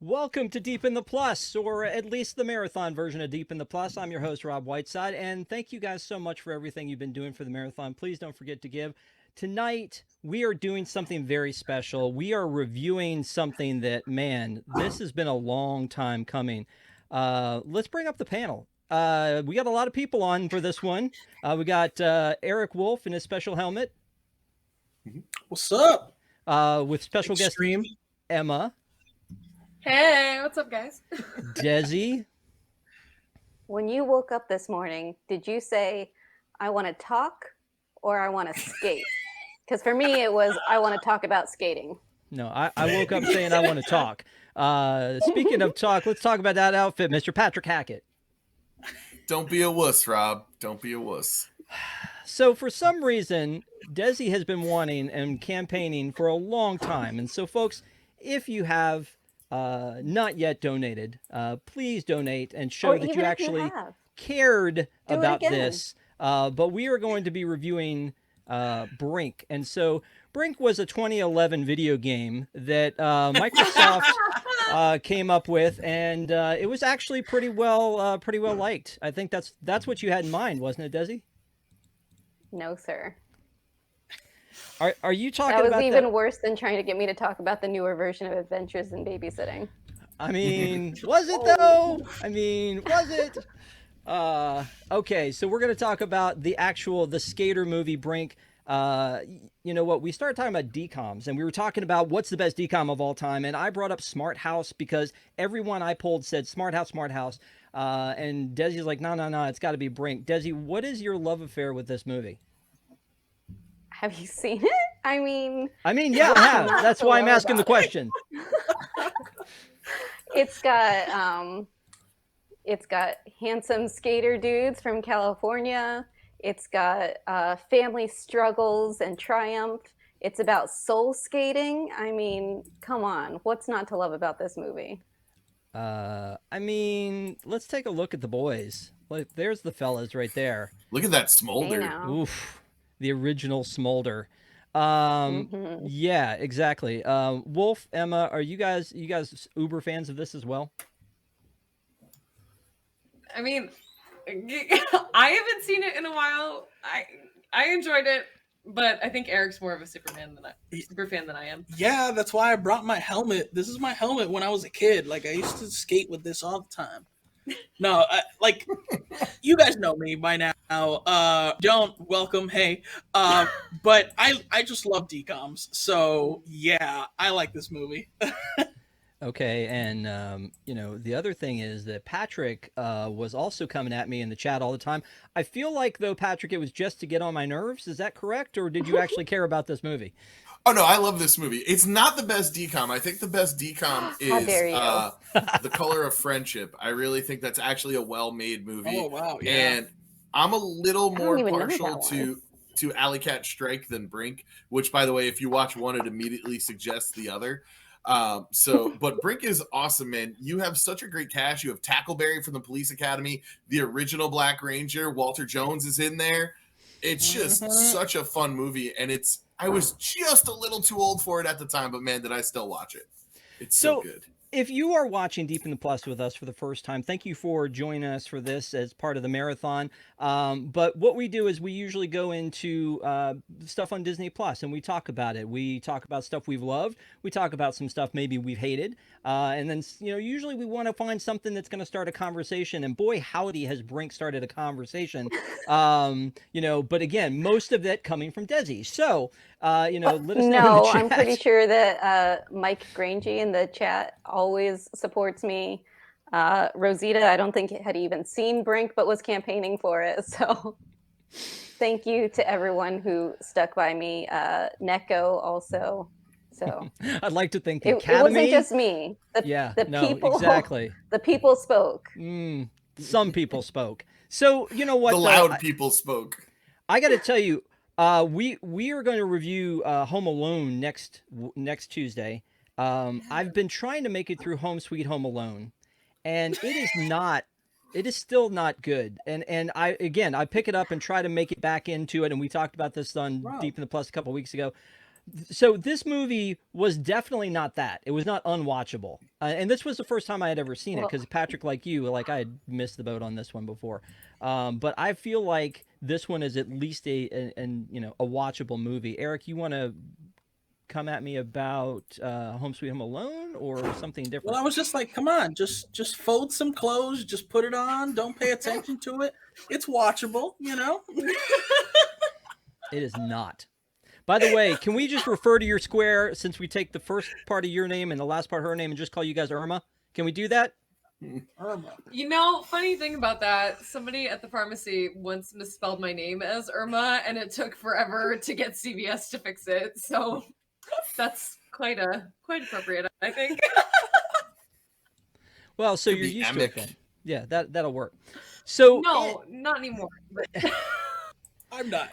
Welcome to Deep in the Plus, or at least the marathon version of Deep in the Plus. I'm your host, Rob Whiteside, and thank you guys so much for everything you've been doing for the marathon. Please don't forget to give. Tonight, we are doing something very special. We are reviewing something that, man, this has been a long time coming. Let's bring up the panel. We got a lot of people on for this one. We got Eric Wolf in his special helmet. What's up? With special Extreme. guest Emma. Hey, what's up, guys? Desi. When you woke up this morning, did you say, I want to talk or I want to skate? Because for me, it was, I want to talk about skating. No, I woke up saying I want to talk. Speaking of talk, let's talk about that outfit, Mr. Patrick Hackett. Don't be a wuss, Rob. Don't be a wuss. So for some reason, Desi has been wanting and campaigning for a long time. And so, folks, if you have not yet donated, please donate and show Or that even you if actually have. cared Do it about again. this. But we are going to be reviewing Brink. And so Brink was a 2011 video game that Microsoft came up with, and it was actually pretty well liked. I think that's what you had in mind, wasn't it, Desi? No, sir. Are you talking That was about even worse than trying to get me to talk about the newer version of Adventures in Babysitting. I mean, was it though? I mean, was it? Okay, so we're gonna talk about the skater movie Brink. You know what? We started talking about DCOMs, and we were talking about what's the best DCOM of all time, and I brought up Smart House because everyone I polled said Smart House, Smart House. And Desi's like, no, it's got to be Brink. Desi, what is your love affair with this movie? Have you seen it? I mean, Yeah, I have. That's why I'm asking the question. It's got handsome skater dudes from California. It's got family struggles and triumph. It's about soul skating. I mean, come on. What's not to love about this movie? I mean, let's take a look at the boys. Like, there's the fellas right there. Look at that Hey smolder. now. Oof, the original smolder. Yeah, exactly. Wolf, Emma, are you guys uber fans of this as well? I mean, I haven't seen it in a while. I enjoyed it, but I think Eric's more of a super fan than I am. Yeah, that's why I brought my helmet. This is my helmet when I was a kid. Like, I used to skate with this all the time. No, you guys know me by now. Don't welcome, hey. But I just love DCOMs. So, yeah, I like this movie. Okay, and the other thing is that Patrick was also coming at me in the chat all the time. I feel like, though, Patrick, it was just to get on my nerves. Is that correct, or did you actually care about this movie? Oh, no, I love this movie. It's not the best DCOM. I think the best DCOM is dare you. The Color of Friendship. I really think that's actually a well-made movie. Oh, wow, yeah. And I'm a little I more don't even know partial that to Alley Cat Strike than Brink, which, by the way, if you watch one, it immediately suggests the other. But Brink is awesome, man. You have such a great cast. You have Tackleberry from the Police Academy, the original Black Ranger. Walter Jones is in there. It's just such a fun movie, and I was just a little too old for it at the time, but man, did I still watch it. It's so good. If you are watching Deep in the Plus with us for the first time, thank you for joining us for this as part of the marathon. But what we do is we usually go into stuff on Disney Plus and we talk about it. We talk about stuff we've loved. We talk about some stuff maybe we've hated. And then, usually we want to find something that's going to start a conversation. And boy, howdy, has Brink started a conversation. But again, most of that coming from Desi. So, let us know in the No, chat. I'm pretty sure that Mike Grangey in the chat always supports me. Rosita, I don't think had even seen Brink, but was campaigning for it. So thank you to everyone who stuck by me. Neko also. So I'd like to thank the it Academy. wasn't just me. People, exactly. The people spoke. Some people spoke. So you know what? The loud people spoke. I got to tell you, we are going to review Home Alone next Tuesday. I've been trying to make it through Home Sweet Home Alone, and it is still not good. And I pick it up and try to make it back into it. And we talked about this on Deep in the Plus a couple weeks ago. So this movie was definitely not that. It was not unwatchable. And this was the first time I had ever seen it Well- because Patrick, like you, like I had missed the boat on this one before. But I feel like this one is at least a watchable movie. Eric, you want to come at me about Home Sweet Home Alone or something different? Well, I was just like, come on, just fold some clothes, just put it on, don't pay attention to it. It's watchable, you know? It is not. By the way, can we just refer to your square since we take the first part of your name and the last part of her name and just call you guys Irma? Can we do that? Irma. You know, funny thing about that, somebody at the pharmacy once misspelled my name as Irma, and it took forever to get CVS to fix it. So that's quite appropriate, I think. Well, so Could you're be used to it Emic. then. Yeah, that'll work. So No, not anymore. I'm not.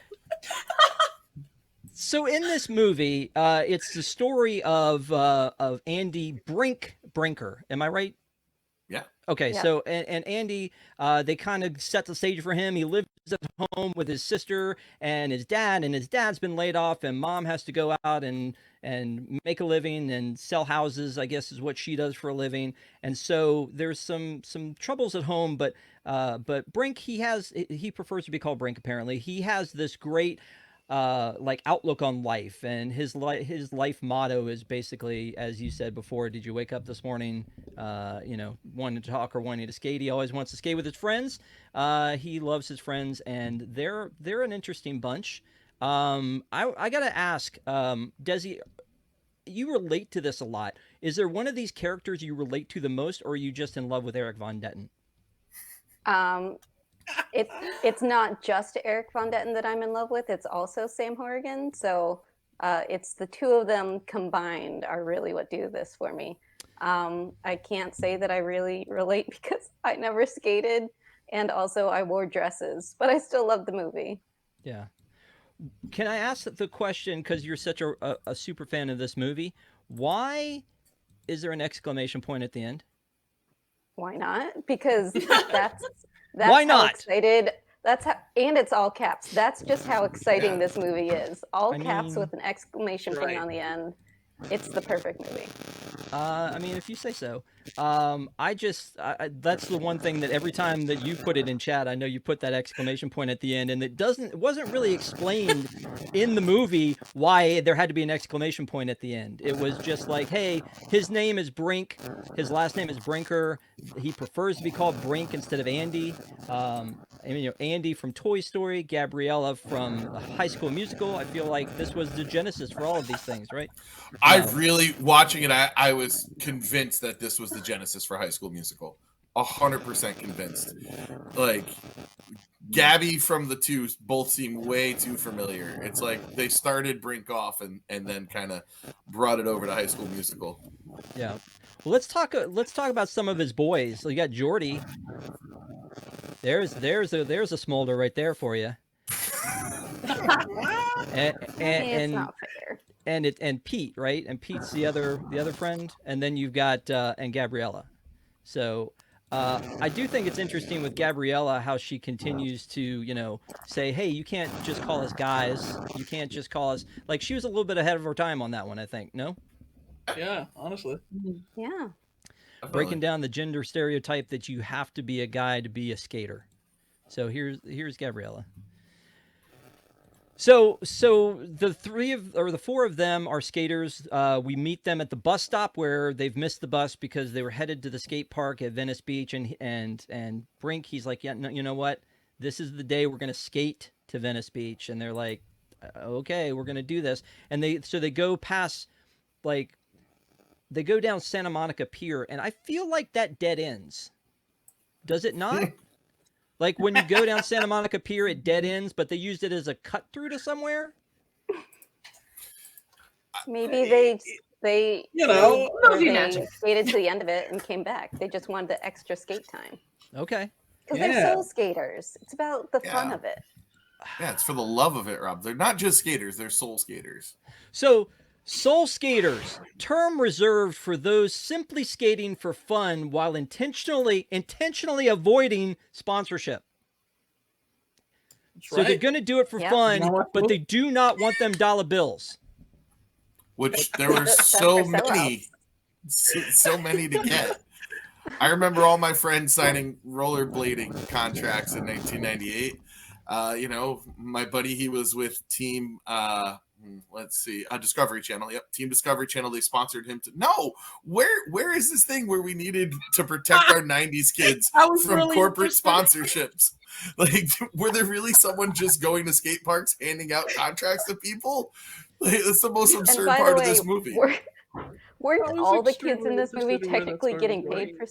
So in this movie, it's the story of Andy Brinker. Am I right? Yeah. Okay, Yeah. so and Andy, they kind of set the stage for him. He lives at home with his sister and his dad, and his dad's been laid off, and mom has to go out and make a living and sell houses, I guess is what she does for a living. And so there's some troubles at home, but Brink, he prefers to be called Brink apparently. He has this great like outlook on life, and his life motto is basically, as you said before, did you wake up this morning wanting to talk or wanting to skate? He always wants to skate with his friends. He loves his friends, and they're an interesting bunch. I gotta ask, Desi, you relate to this a lot. Is there one of these characters you relate to the most, or are you just in love with Eric Von Detten? It's not just Eric Von Detten that I'm in love with. It's also Sam Horrigan. So it's the two of them combined are really what do this for me. I can't say that I really relate because I never skated, and also I wore dresses, but I still love the movie. Yeah. Can I ask the question, because you're such a super fan of this movie, why is there an exclamation point at the end? Why not? Because that's Why how not? excited. That's how, and it's all caps. That's just how exciting this movie is. All I caps mean, with an exclamation point right. on the end. It's the perfect movie. I mean, if you say so. That's the one thing that every time that you put it in chat, I know you put that exclamation point at the end, and it wasn't really explained in the movie why there had to be an exclamation point at the end. It was just like, hey, his name is Brink, his last name is Brinker. He prefers to be called Brink instead of Andy. Andy from Toy Story, Gabriella from High School Musical. I feel like this was the genesis for all of these things, right? Watching it, I was convinced that this was the genesis for High School Musical. 100% convinced. Like, Gabby from the two both seem way too familiar. It's like they started Brink off and then kind of brought it over to High School Musical. Yeah. Well, let's talk about some of his boys. So you got Jordy. There's a smolder right there for you. It's not fair. And Pete, right? And Pete's the other friend, and then you've got and Gabriella. So I do think it's interesting with Gabriella how she continues to say, hey, you can't just call us guys. You can't just call us, like, she was a little bit ahead of her time on that one, I think. No? Yeah, honestly. Yeah. Breaking down the gender stereotype that you have to be a guy to be a skater. So here's Gabriella. So the four of them are skaters. We meet them at the bus stop where they've missed the bus because they were headed to the skate park at Venice Beach, and Brink, he's like, yeah, no, you know what? This is the day we're gonna skate to Venice Beach, and they're like, okay, we're gonna do this, and they go past, like, they go down Santa Monica Pier, and I feel like that dead ends. Does it not? Like, when you go down Santa Monica Pier, it dead ends, but they used it as a cut through to somewhere. Maybe they Movie they magic. skated to the end of it and came back. They just wanted the extra skate time Okay. because Yeah. they're soul skaters. It's about the fun Yeah. of it. Yeah, it's for the love of it, Rob. They're not just skaters; they're soul skaters. So, soul skaters, term reserved for those simply skating for fun while intentionally avoiding sponsorship. That's So they're right. going to do it for Yep. fun, You know what? but they do not want them dollar bills. which there were That's so for many, so many to get. I remember all my friends signing rollerblading contracts in 1998. You know, my buddy, he was with Team, Discovery Channel. Yep, Team Discovery Channel. They sponsored him to. No, where is this thing where we needed to protect our 90s kids from really corporate interested. sponsorships? Like, were there really someone just going to skate parks handing out contracts to people? Like, that's the most And absurd by part the of this way, movie. I weren't was all the kids extremely in this movie interested in where that technically story getting was paid going.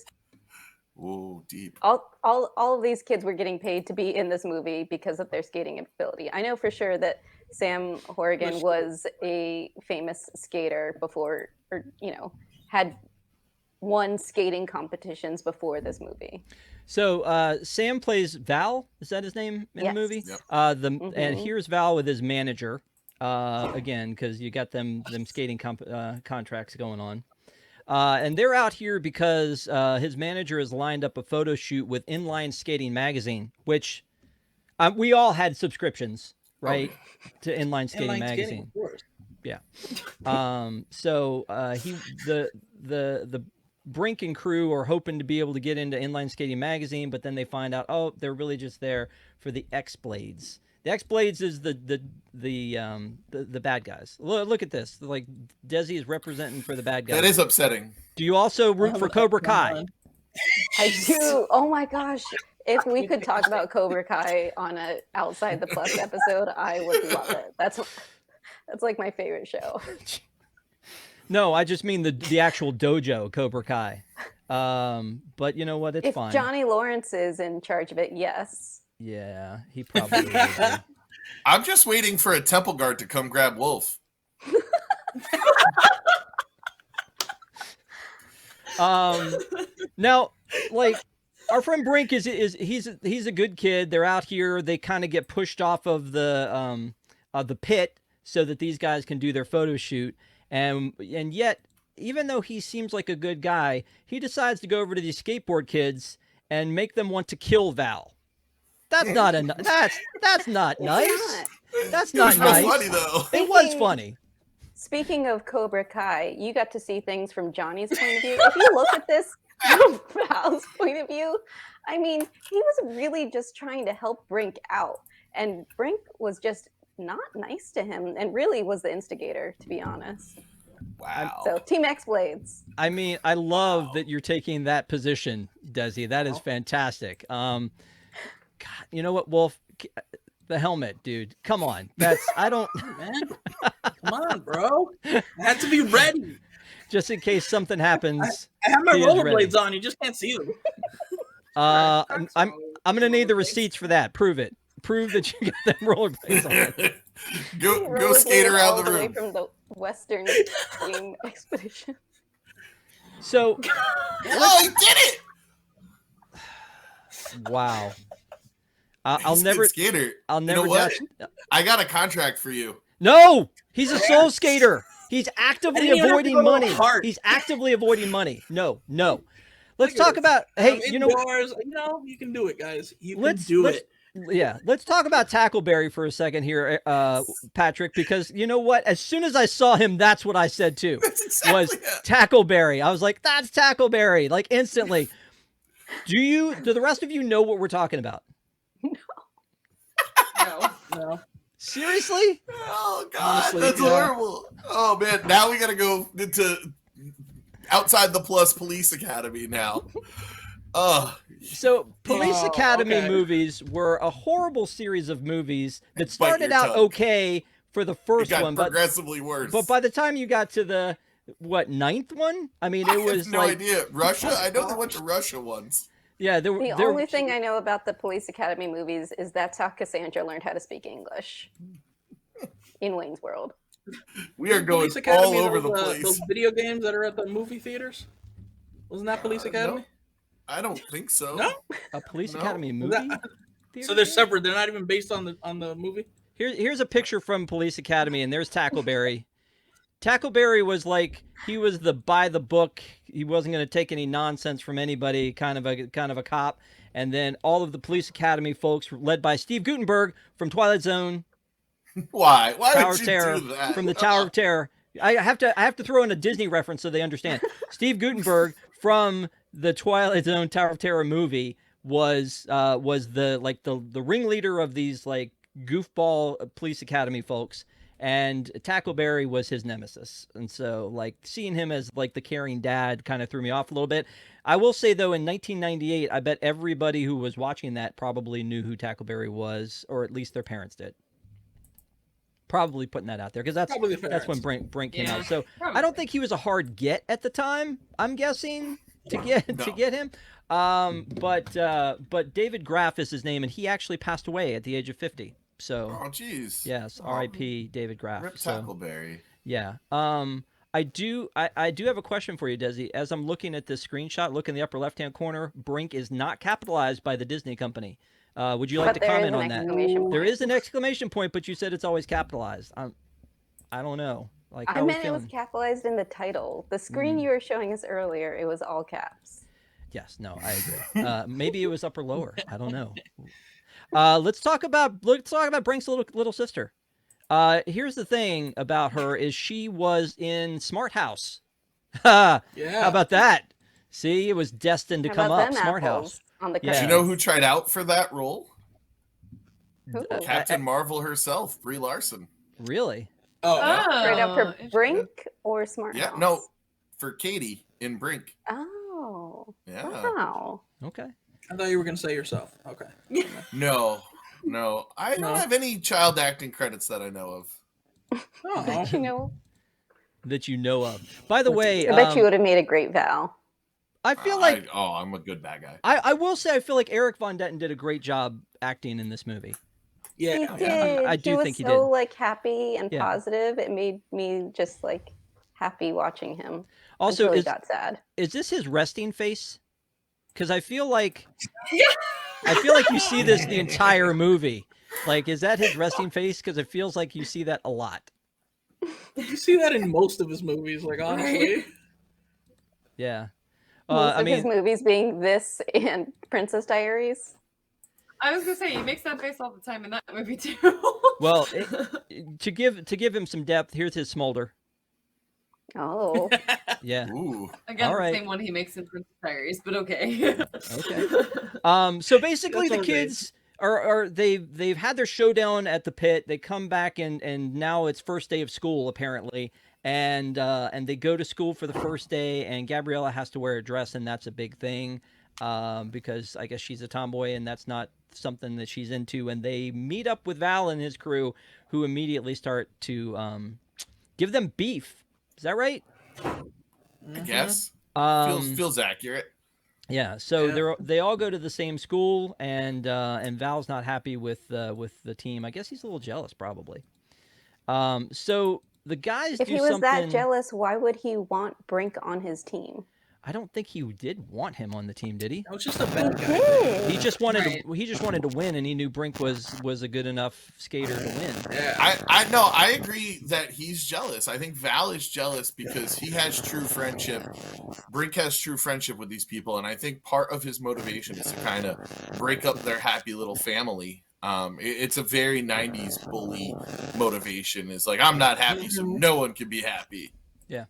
for? Oh, deep. All of these kids were getting paid to be in this movie because of their skating ability. I know for sure that Sam Horrigan That's was a famous skater before, or had won skating competitions before this movie. So Sam plays Val. Is that his name in Yes. the movie? Yep. And Mhm. here's Val with his manager. Again, because you got them skating contracts going on. And they're out here because his manager has lined up a photo shoot with Inline Skating Magazine, which we all had subscriptions, right, to Inline Skating Inline Magazine. skating, of course. Yeah. So the Brink and crew are hoping to be able to get into Inline Skating Magazine, but then they find out, oh, they're really just there for the X-Blades. The X-Blades is the bad guys. Look at this. Like, Desi is representing for the bad guys. That is upsetting. Do you also root for Cobra Kai? I do. Oh my gosh. If we could talk about Cobra Kai on a Outside the Plus episode, I would love it. That's like my favorite show. No, I just mean the actual dojo, Cobra Kai. But you know what? It's If fine. Johnny Lawrence is in charge of it, yes. Yeah, he probably would be. I'm just waiting for a temple guard to come grab Wolf. Now, like, our friend Brink he's a good kid. They're out here. They kind of get pushed off of the pit so that these guys can do their photo shoot. And yet, even though he seems like a good guy, he decides to go over to these skateboard kids and make them want to kill Val. That's not that's not nice. That's It not was real nice. funny though. It was funny. Speaking of Cobra Kai, you got to see things from Johnny's point of view. If you look at this from Val's point of view, I mean, he was really just trying to help Brink out. And Brink was just not nice to him and really was the instigator, to be honest. Wow. So, Team X-Blades. I mean, I love that you're taking that position, Desi. That is fantastic. God, you know what, Wolf? The helmet, dude. Come on. I don't. Man, come on, bro. I had to be ready. Just in case something happens. I have my He is ready. rollerblades on. You just can't see them. I'm gonna need the receipts for that. Prove it. Prove that you got them rollerblades on. Go skate Rollerbladed around all the way room. from the Western Team Expedition. So, Oh, he did it! wow. I'll He's a never. good skater. I'll You never. know what? doubt- I got a contract for you. No, he's a soul skater. He's actively didn't even have to avoiding go to money. heart. He's actively avoiding money. No. Let's talk about. Hey, you know. Indoors, you can do it, guys. You can Let's do it. Yeah, let's talk about Tackleberry for a second here, Patrick, because you know what? As soon as I saw him, that's what I said too. That's exactly Was it. Tackleberry. I was like, that's Tackleberry, like instantly. Do the rest of you know what we're talking about? No. Seriously? Oh God, Honestly, that's yeah. horrible. Oh man, now we gotta go into Outside the Plus Police Academy now. Oh, So, Police Oh, Academy okay. movies were a horrible series of movies that Bite started your out tongue. okay for the it first got one, but progressively worse. by the time you got to the ninth one, I mean, I it was have no like, idea. Russia? I know they went to Russia once. yeah, The only thing I know about the Police Academy movies is that's how Cassandra learned how to speak English in Wayne's World. We are going Police Academy, all over the those, place. Those video games that are at the movie theaters. Wasn't that Police Academy? No, I don't think so. No? a Police No. Academy Is movie. that- theater So they're game? separate. They're not even based on the movie. Here's a picture from Police Academy, and there's Tackleberry. Tackleberry was like, he was the by the book. He wasn't going to take any nonsense from anybody. Kind of a cop. And then all of the Police Academy folks, led by Steve Gutenberg from Twilight Zone, Why? Why Tower would of you Terror, do that? from the Tower of Terror, I have to throw in a Disney reference so they understand. Steve Guttenberg from the Twilight Zone Tower of Terror movie was the ringleader of these like goofball police academy folks, and Tackleberry was his nemesis. And so like seeing him as like the caring dad kind of threw me off a little bit. I will say though, in 1998, I bet everybody who was watching that probably knew who Tackleberry was, or at least their parents did. Probably putting that out there because that's when Brink came out. So I don't think he was a hard get at the time. I'm guessing to get him. But David Graff is his name, and he actually passed away at the age of 50. So jeez. Yes, R.I.P. David Graff. Rip so, Tackleberry. Yeah. I do have a question for you, Desi. As I'm looking at this screenshot, look in the upper left-hand corner. Brink is not capitalized by the Disney company. Would you like to comment on that? There is an exclamation point, but you said it's always capitalized. I don't know. Like I meant it was capitalized in the title. The screen you were showing us earlier, it was all caps. Yes, no, I agree. Maybe it was upper lower. I don't know. Let's talk about Brink's little sister. Here's the thing about her is she was in Smart House. Yeah. How about that? See, it was destined to come up. Smart House. On the Do you know who tried out for that role? Who? Captain Marvel herself, Brie Larson. Really? Oh, straight up for Brink or Smart House? Yeah, no, for Katie in Brink. Oh. Yeah. Wow. Okay. I thought you were gonna say yourself. Okay. No, I don't have any child acting credits that I know of. Oh. That you know of. By the way, I bet you would have made a great Val. I feel like I'm a good bad guy. I will say I feel like Eric Von Detten did a great job acting in this movie. Yeah, he did. I do think he did. So like happy and positive. It made me just like happy watching him. Also, until he got sad. Is this his resting face? Because I feel like you see this the entire movie. Like, is that his resting face? Because it feels like you see that a lot. You see that in most of his movies, like honestly. Yeah. Most of his movies being this and Princess Diaries. I was gonna say he makes that face all the time in that movie too. Well, to give him some depth, here's his smolder. Oh. Yeah. Ooh. Again, the same one he makes in Princess Diaries, but okay. Okay. So basically, the kids they've had their showdown at the pit. They come back and now it's first day of school apparently. And they go to school for the first day, and Gabriella has to wear a dress, and that's a big thing because I guess she's a tomboy, and that's not something that she's into. And they meet up with Val and his crew, who immediately start to give them beef. Is that right? I guess. Feels accurate. Yeah. So they all go to the same school, and Val's not happy with the team. I guess he's a little jealous, probably. So. The guys if he was that jealous, why would he want Brink on his team? I don't think he did want him on the team, did he? That was just a bad guy. He just wanted to win, and he knew Brink was a good enough skater to win. Yeah, I agree that he's jealous. I think Val is jealous because he has true friendship. Brink has true friendship with these people, and I think part of his motivation is to kind of break up their happy little family. It's a very 90s bully motivation. It's like, I'm not happy, so no one can be happy. Yeah.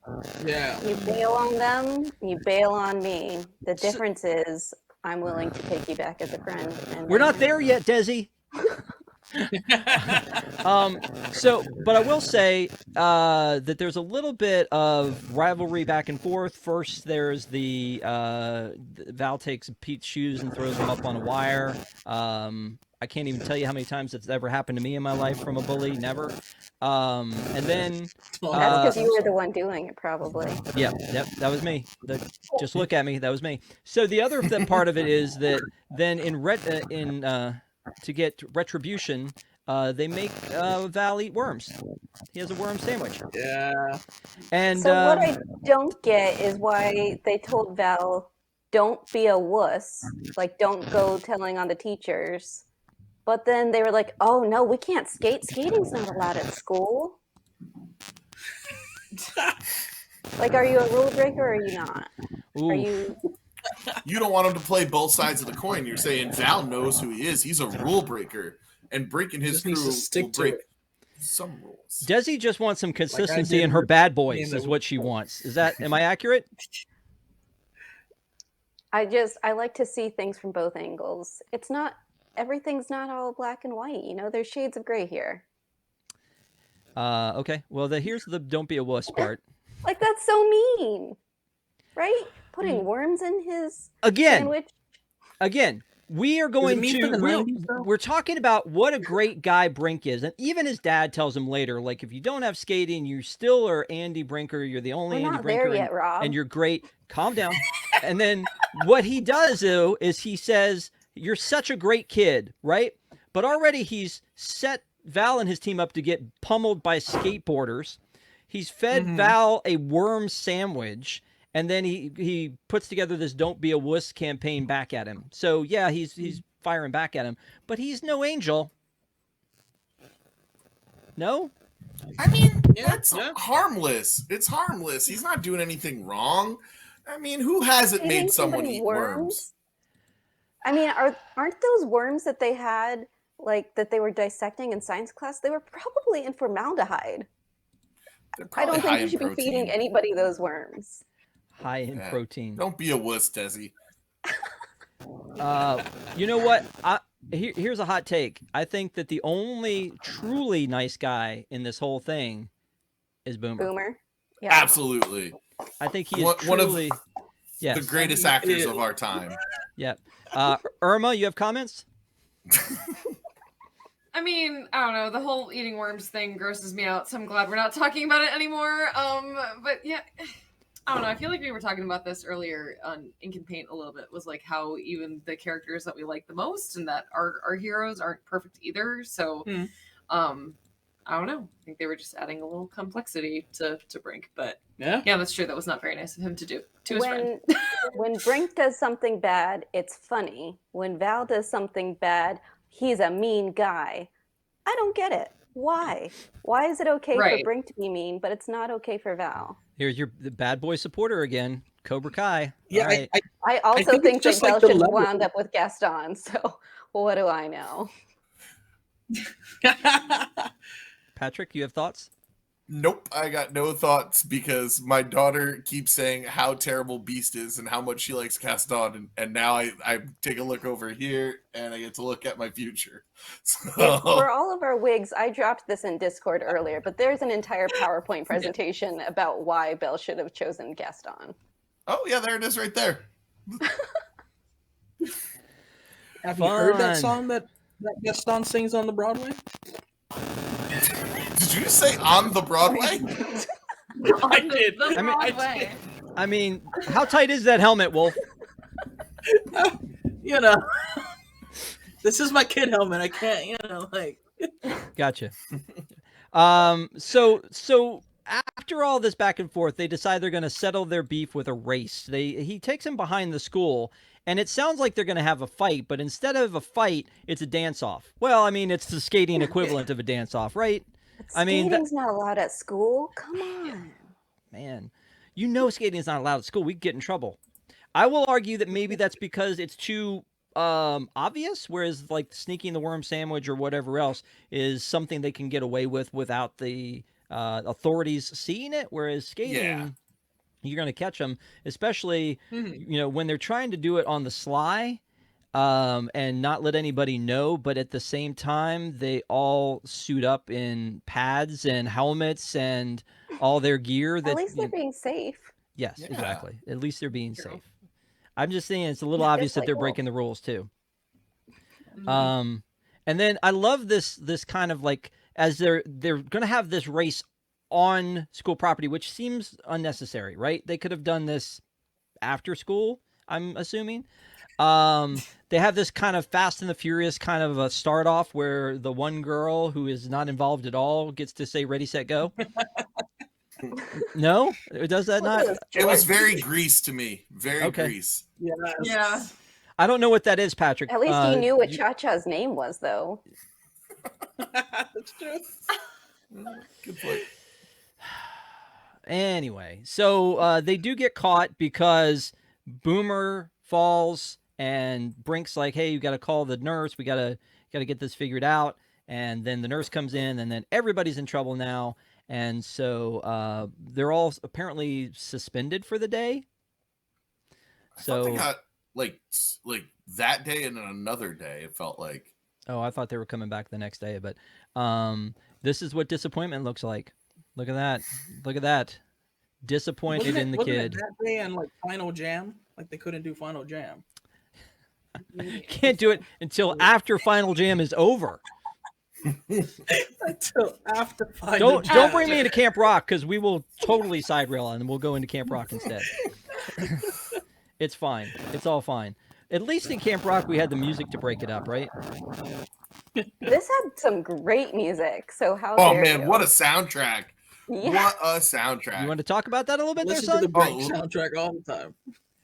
You bail on them, you bail on me. The difference is I'm willing to take you back as a friend. And we're not there yet, Desi. But I will say that there's a little bit of rivalry back and forth. First, there's the Val takes Pete's shoes and throws them up on a wire. I can't even tell you how many times it's ever happened to me in my life from a bully. Never. And then that's because you were the one doing it, probably. Yep, that was me. Just look at me. That was me. So the other part of it is that then to get retribution, they make Val eat worms. He has a worm sandwich. Yeah. And so what I don't get is why they told Val, don't be a wuss. Like, don't go telling on the teachers. But then they were like, oh, no, we can't skate. Skating's not allowed at school. Like, are you a rule breaker or are you not? Ooh. Are you... You don't want him to play both sides of the coin. You're saying Val knows who he is. He's a rule breaker. And Brink and his crew will break. Some rules. Desi just wants some consistency did in her with bad the boys game that is we what she played. wants. Am I accurate? I like to see things from both angles. It's not everything's not all black and white, you know, there's shades of gray here. Okay. Well, here's the don't be a wuss part. Like that's so mean. Right? Putting worms in his sandwich. Again, we are going mean for to the 90s, though? we're talking about what a great guy Brink is, and even his dad tells him later, like if you don't have skating, you still are Andy Brinker. You're the only We're Andy not Brinker, there yet, Rob. and you're great. Calm down. And then what he does though is he says, "You're such a great kid," right? But already he's set Val and his team up to get pummeled by skateboarders. He's fed Val a worm sandwich. And then he puts together this "Don't Be a Wuss" campaign back at him. So yeah, he's firing back at him, but he's no angel. No, I mean, Yeah, that's yeah. harmless. It's harmless. He's not doing anything wrong. I mean, who hasn't Feeding made someone somebody eat worms? I mean, aren't those worms that they had, like that they were dissecting in science class? They were probably in formaldehyde. They're I probably don't high think you in should be protein. feeding anybody those worms. high in Yeah. protein. Don't be a wuss, Desi. You know what? Here's a hot take. I think that the only truly nice guy in this whole thing is Boomer. Boomer. Yeah. Absolutely. I think he is One of truly. Yes. the greatest actors of our time. Yeah. Irma, you have comments? I mean, I don't know. The whole eating worms thing grosses me out, so I'm glad we're not talking about it anymore. But yeah, I don't know. I feel like we were talking about this earlier on Ink and Paint a little bit. Was like how even the characters that we like the most and that our heroes aren't perfect either. So, I don't know. I think they were just adding a little complexity to Brink. But Yeah. yeah, that's true. That was not very nice of him to do to his friend. When Brink does something bad, it's funny. When Val does something bad, he's a mean guy. I don't get it. Why? Why is it okay for Right. Brink to be mean, but it's not okay for Val? Here's the bad boy supporter again, Cobra Kai. Yeah, All right. I also think think it's that just Val like the should have level. wound up with Gaston. So what do I know? Patrick, you have thoughts? Nope, I got no thoughts because my daughter keeps saying how terrible Beast is and how much she likes Gaston, and now I take a look over here and I get to look at my future. So, For all of our wigs, I dropped this in Discord earlier, but there's an entire PowerPoint presentation about why Belle should have chosen Gaston. oh yeah, there it is right there. Have you heard that Fun. song that Gaston sings on the Broadway? Did you say on the Broadway? I did. The I mean, wrong I way. I mean, how tight is that helmet, Wolf? You know, this is my kid helmet. I can't, you know, like. Gotcha. So after all this back and forth, they decide they're going to settle their beef with a race. He takes him behind the school, and it sounds like they're going to have a fight, but instead of a fight, it's a dance-off. Well, I mean, it's the skating equivalent of a dance-off, right? I mean, Skating's not allowed at school. Come on. man, you know skating is not allowed at school. We get in trouble. I will argue that maybe that's because it's too obvious, whereas like sneaking the worm sandwich or whatever else is something they can get away with without the authorities seeing it, whereas skating, Yeah. you're going to catch them, especially you know when they're trying to do it on the sly and not let anybody know, but at the same time they all suit up in pads and helmets and all their gear. That At least they're being safe. yes, Yeah. exactly. At least they're being True. safe. I'm just saying it's a little Just obvious that like they're Wolf. breaking the rules too. Mhm. And then I love this kind of like as they're going to have this race on school property, which seems unnecessary, right? They could have done this after school, I'm assuming. They have this kind of Fast and the Furious kind of a start off where the one girl who is not involved at all gets to say ready, set, go. No, does that not? It was very Grease to me. Very Okay. Grease. Yeah. Yeah. I don't know what that is, Patrick. At least he knew what Cha-Cha's name was, though. That's true. Good point. Anyway, so they do get caught because Boomer falls and Brink's like, "Hey, you got to call the nurse. We got to get this figured out." and then the nurse comes in, and then everybody's in trouble now. And so they're all apparently suspended for the day. I thought they got like that day and then another day. It felt like. Oh, I thought they were coming back the next day, but this is what disappointment looks like. Look at that. Look at that. Disappointed in the kid. That day and like Final Jam, like they couldn't do Final Jam. Can't do it until after Final Jam is over. Until after Final Jam. Don't bring me into Camp Rock, because we will totally side rail and we'll go into Camp Rock instead. It's fine. It's all fine. At least in Camp Rock we had the music to break it up, right? This had some great music. So how? Oh dare man, you? what a soundtrack! Yeah. What a soundtrack! You want to talk about that a little bit, there, Listen to son? the Brink soundtrack all the time.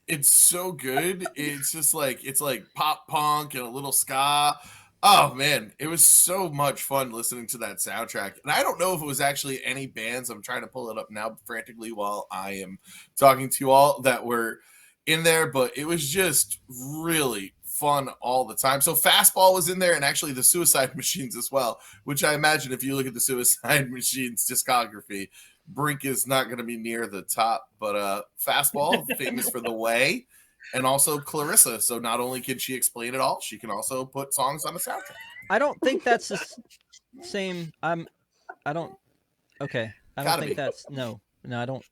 It's so good. It's just like pop punk and a little ska. Oh man, it was so much fun listening to that soundtrack. And I don't know if it was actually any bands. I'm trying to pull it up now frantically while I am talking to you all that were in there, but it was just really fun all the time. So Fastball was in there, and actually the Suicide Machines as well, which I imagine if you look at the Suicide Machines discography, Brink is not going to be near the top, but Fastball, famous for The Way, and also Clarissa. So not only can she explain it all, she can also put songs on the soundtrack. I don't think that's the same. I don't think that's no, I don't.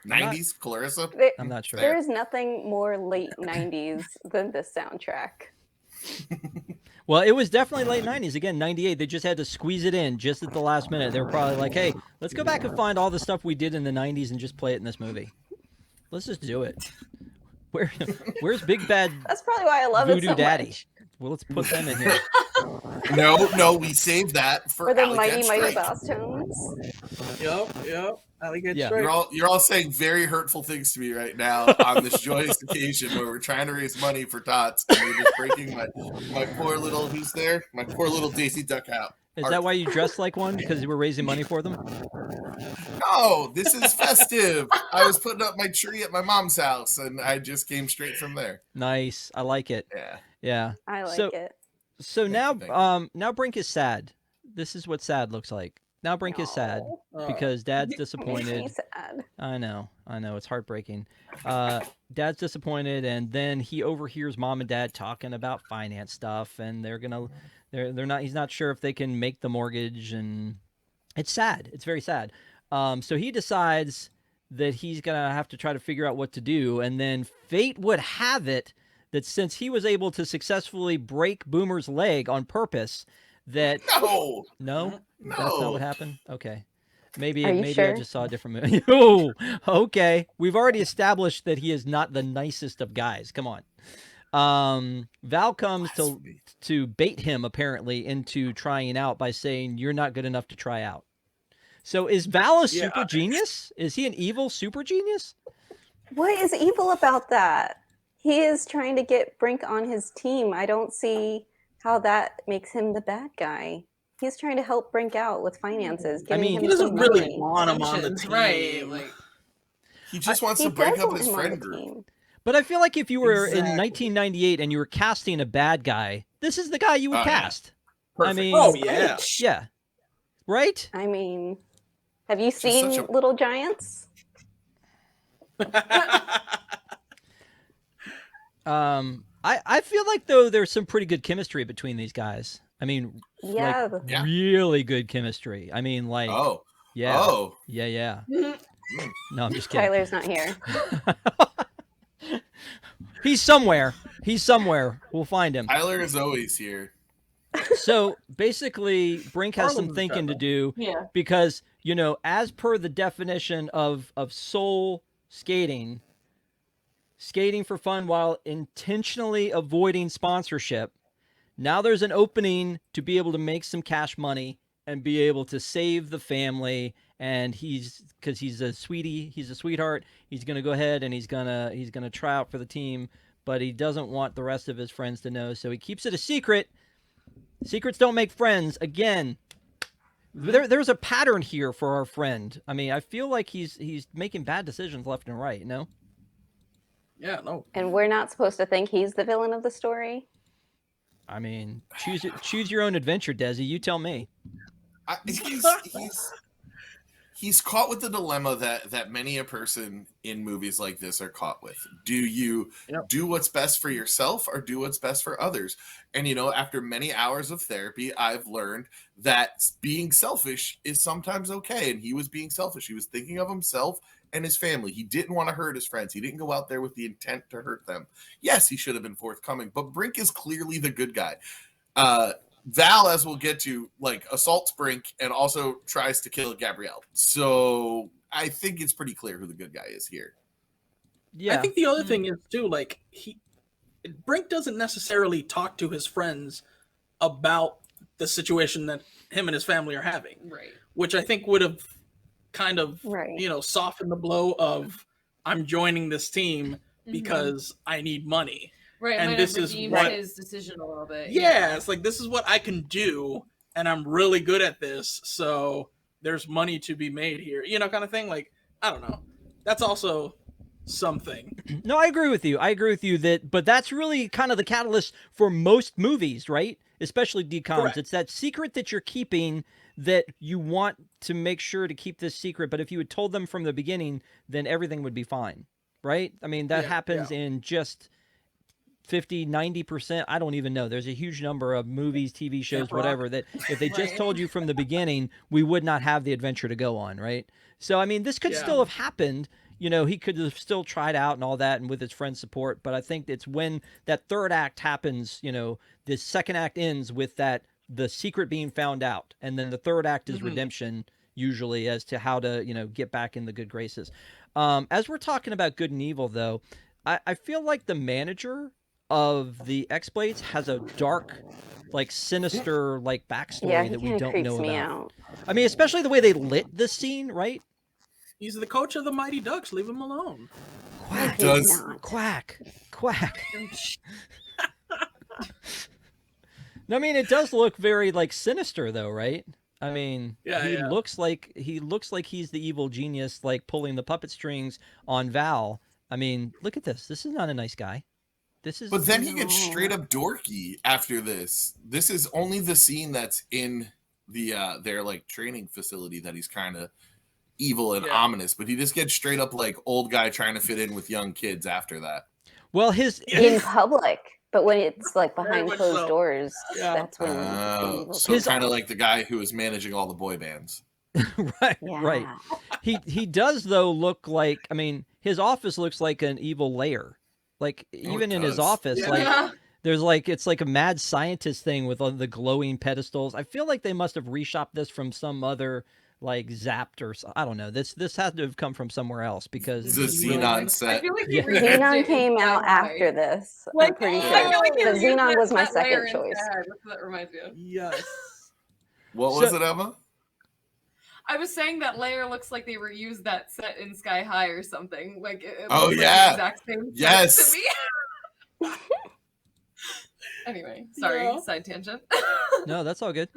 90s Clarissa? I'm not sure. There is nothing more late 90s than this soundtrack. Well, it was definitely late 90s. Again, 98. They just had to squeeze it in just at the last minute. They were probably like, hey, let's go back and find all the stuff we did in the 90s and just play it in this movie. Let's just do it. Where's Big Bad That's probably why I love Voodoo it so Daddy? much. Well, let's put them in here. No, we saved that for For the Alley mighty, Cat mighty Strike. boss tones. Yep. Alley Cat Yeah. Strike. You're all saying very hurtful things to me right now on this joyous occasion where we're trying to raise money for Tots, and you're just breaking my poor little my poor little Daisy Duck out. Is that why you dressed like one? Because you were raising money for them? No, this is festive. I was putting up my tree at my mom's house, and I just came straight from there. Nice. I like it. Yeah. Yeah. I like it. So Thank you. now Brink is sad. This is what sad looks like. Now Brink is sad because Dad's Makes disappointed. me sad. I know. It's heartbreaking. Dad's disappointed, and then he overhears Mom and Dad talking about finance stuff, and he's not sure if they can make the mortgage, and it's sad. It's very sad. So he decides that he's gonna have to try to figure out what to do, and then fate would have it that since he was able to successfully break Boomer's leg on purpose, that no, that's not what happened. Okay. Maybe sure? I just saw a different movie. Oh, okay. We've already established that he is not the nicest of guys. Come on. Val comes to bait him apparently into trying out by saying you're not good enough to try out. So is Val a super genius? Is he an evil super genius? What is evil about that? He is trying to get Brink on his team. I don't see how that makes him the bad guy. He's trying to help Brink out with finances. He doesn't really want him on the team. Right. Like, He just wants to break up his friend group. But I feel like if you were in 1998 and you were casting a bad guy, this is the guy you would cast. Perfect. I mean, yeah. Right? I mean, have you seen Little Giants? I feel like though there's some pretty good chemistry between these guys. I mean, really good chemistry. I mean, like, yeah. No, I'm just kidding. Tyler's not here. He's somewhere. We'll find him. Tyler is always here. So basically, Brink has some thinking to do because, as per the definition of soul skating for fun while intentionally avoiding sponsorship, now there's an opening to be able to make some cash money and be able to save the family. And because he's a sweetie, he's a sweetheart, he's going to go ahead and he's going to try out for the team, but he doesn't want the rest of his friends to know. So he keeps it a secret. Secrets don't make friends. Again, there's a pattern here for our friend. I mean, I feel like he's making bad decisions left and right, no? Yeah, no. And we're not supposed to think he's the villain of the story? I mean, choose your own adventure, Desi. You tell me. He's caught with the dilemma that many a person in movies like this are caught with. Do you do what's best for yourself or do what's best for others? And, after many hours of therapy, I've learned that being selfish is sometimes okay. And he was being selfish. He was thinking of himself and his family. He didn't want to hurt his friends. He didn't go out there with the intent to hurt them. Yes, he should have been forthcoming, but Brink is clearly the good guy. Val, as we'll get to, assaults Brink and also tries to kill Gabrielle. So I think it's pretty clear who the good guy is here. Yeah. I think the other thing is too, Brink doesn't necessarily talk to his friends about the situation that him and his family are having. Right. Which I think would have kind of, softened the blow of I'm joining this team because I need money. Right, and this is what his decision a little bit. Yeah, it's like, this is what I can do, and I'm really good at this, so there's money to be made here, kind of thing. I don't know. That's also something. No, I agree with you. But that's really kind of the catalyst for most movies, right? Especially DCOMs. Correct. It's that secret that you're keeping that you want to make sure to keep this secret. But if you had told them from the beginning, then everything would be fine, right? I mean, that happens in just 50, 90%. I don't even know. There's a huge number of movies, TV shows, whatever, that if they just told you from the beginning, we would not have the adventure to go on, right? So, I mean, this could still have happened. He could have still tried out and all that and with his friend's support. But I think it's when that third act happens, this second act ends with the secret being found out. And then the third act is redemption, usually, as to how to, get back in the good graces. As we're talking about good and evil, though, I feel like the manager of the X-Blades has a dark, sinister, backstory that we don't know about. I mean, especially the way they lit this scene, right? He's the coach of the Mighty Ducks. Leave him alone. Quack. Quack. No, I mean, it does look very sinister, though, right? I mean, he looks like he's the evil genius, pulling the puppet strings on Val. I mean, look at this. This is not a nice guy. But then he gets straight up dorky after this. This is only the scene that's in the their training facility that he's kind of evil and ominous, but he just gets straight up old guy trying to fit in with young kids after that. Well, his in public, but when it's behind closed doors, that's when so kind of like the guy who is managing all the boy bands. Right. He does though look like, I mean, his office looks like an evil lair. Even in his office, there's it's like a mad scientist thing with all the glowing pedestals. I feel like they must have reshopped this from some other Zapped or I don't know. This had to have come from somewhere else because the Xenon set. I feel like Xenon came out after this. I'm pretty sure. But Xenon was my second choice. That's what that reminds me of. Yes. What was it, Emma? I was saying that layer looks like they reused that set in Sky High or something. It oh looks yeah, like the exact same yes. to me. Anyway, sorry, side tangent. No, that's all good.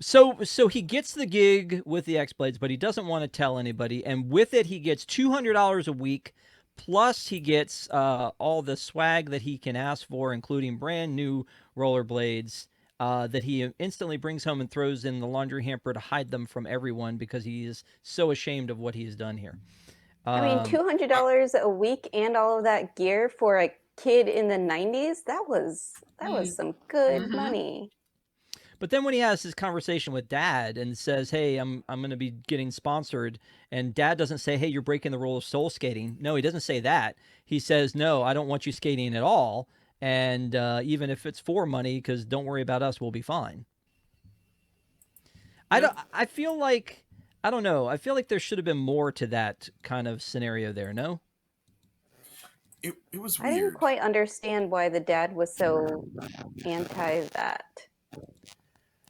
So he gets the gig with the X-Blades, but he doesn't want to tell anybody. And with it, he gets $200 a week. Plus, he gets all the swag that he can ask for, including brand new rollerblades that he instantly brings home and throws in the laundry hamper to hide them from everyone because he is so ashamed of what he's done here. I mean, $200 a week and all of that gear for a kid in the 90s, that was some good money. But then when he has his conversation with Dad and says, "Hey, I'm going to be getting sponsored," and Dad doesn't say, "Hey, you're breaking the rule of soul skating." No, he doesn't say that. He says, "No, I don't want you skating at all, and even if it's for money, because don't worry about us, we'll be fine." I feel like I don't know. I feel like there should have been more to that kind of scenario there. No. It was weird. I didn't quite understand why the dad was so anti that.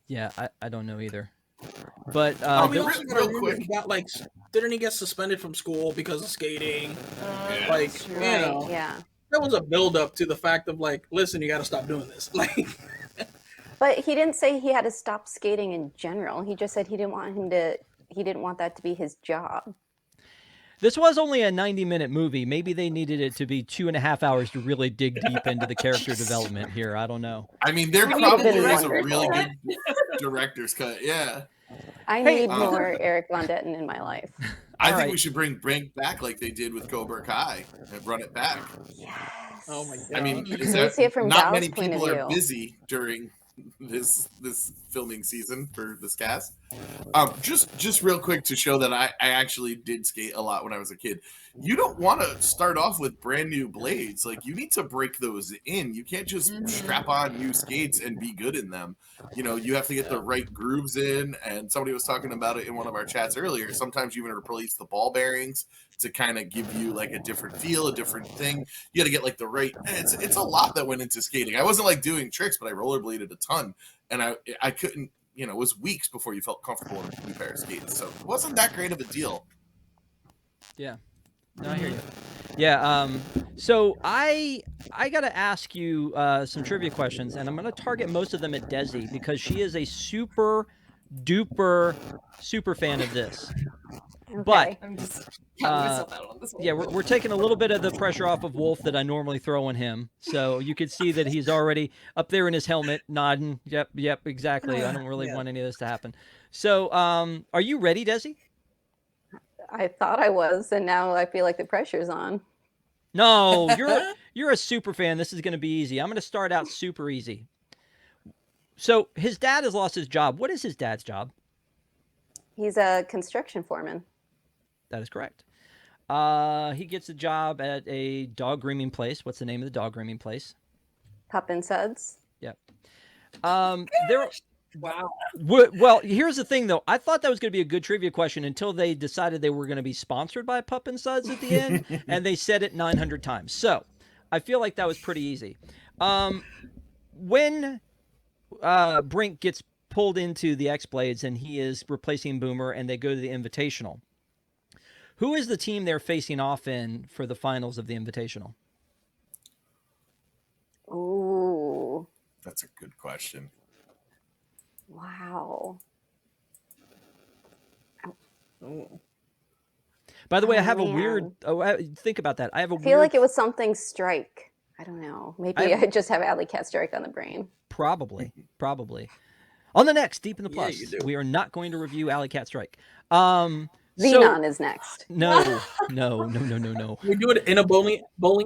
Yeah, I don't know either. But real quick, didn't he get suspended from school because of skating? Yeah. There was a build up to the fact of listen, you got to stop doing this. But he didn't say he had to stop skating in general. He just said he didn't want that to be his job. This was only a 90-minute movie. Maybe they needed it to be 2.5 hours to really dig deep into the character development here. I don't know. I mean, there Might have probably been is a really wonderful. good director's cut. Yeah. I Hey, need more Eric Von Detten in my life. I All think right. we should bring Brink back like they did with Cobra Kai and run it back. Yes. Oh my god. I mean, Can is we that see it from not Val's many point of people are view? busy during this filming season for this cast. Just real quick to show that I actually did skate a lot when I was a kid. You don't want to start off with brand new blades. Like, you need to break those in. You can't just strap on new skates and be good in them. You know, you have to get the right grooves in. And somebody was talking about it in one of our chats earlier. Sometimes you even replace the ball bearings to kind of give you like a different feel, a different thing. You got to get like the right. It's a lot that went into skating. I wasn't like doing tricks, but I rollerbladed a ton, and I couldn't. You know, it was weeks before you felt comfortable in a new pair of skates, so it wasn't that great of a deal. Yeah. No, I hear you. Yeah. So I gotta ask you some trivia questions, and I'm gonna target most of them at Desi because she is a super duper super fan of this. But Okay. I'm just counting myself out on this one. yeah, we're taking a little bit of the pressure off of Wolf that I normally throw on him. So you could see that he's already up there in his helmet nodding. Yep, exactly. I don't really want any of this to happen. So are you ready, Desi? I thought I was, and now I feel like the pressure's on. No, you're a super fan. This is going to be easy. I'm going to start out super easy. So his dad has lost his job. What is his dad's job? He's a construction foreman. That is correct. He gets a job at a dog grooming place. What's the name of the dog grooming place? Pup and Suds. Yep. There. Wow. Well, here's the thing, though. I thought that was going to be a good trivia question until they decided they were going to be sponsored by Pup and Suds at the end, and they said it 900 times. So I feel like that was pretty easy. When Brink gets pulled into the X-Blades and he is replacing Boomer and they go to the Invitational, who is the team they're facing off in for the finals of the Invitational? Ooh. That's a good question. Wow. By the way, I have a man. weird. Think about that. I have a I feel weird. like it was something Strike. I don't know. Maybe I just have Alley Cat Strike on the brain. Probably. On the next Deep in the Yeah, Plus, you do. we are not going to review Alley Cat Strike. Xenon is next. No. We do it in a bowling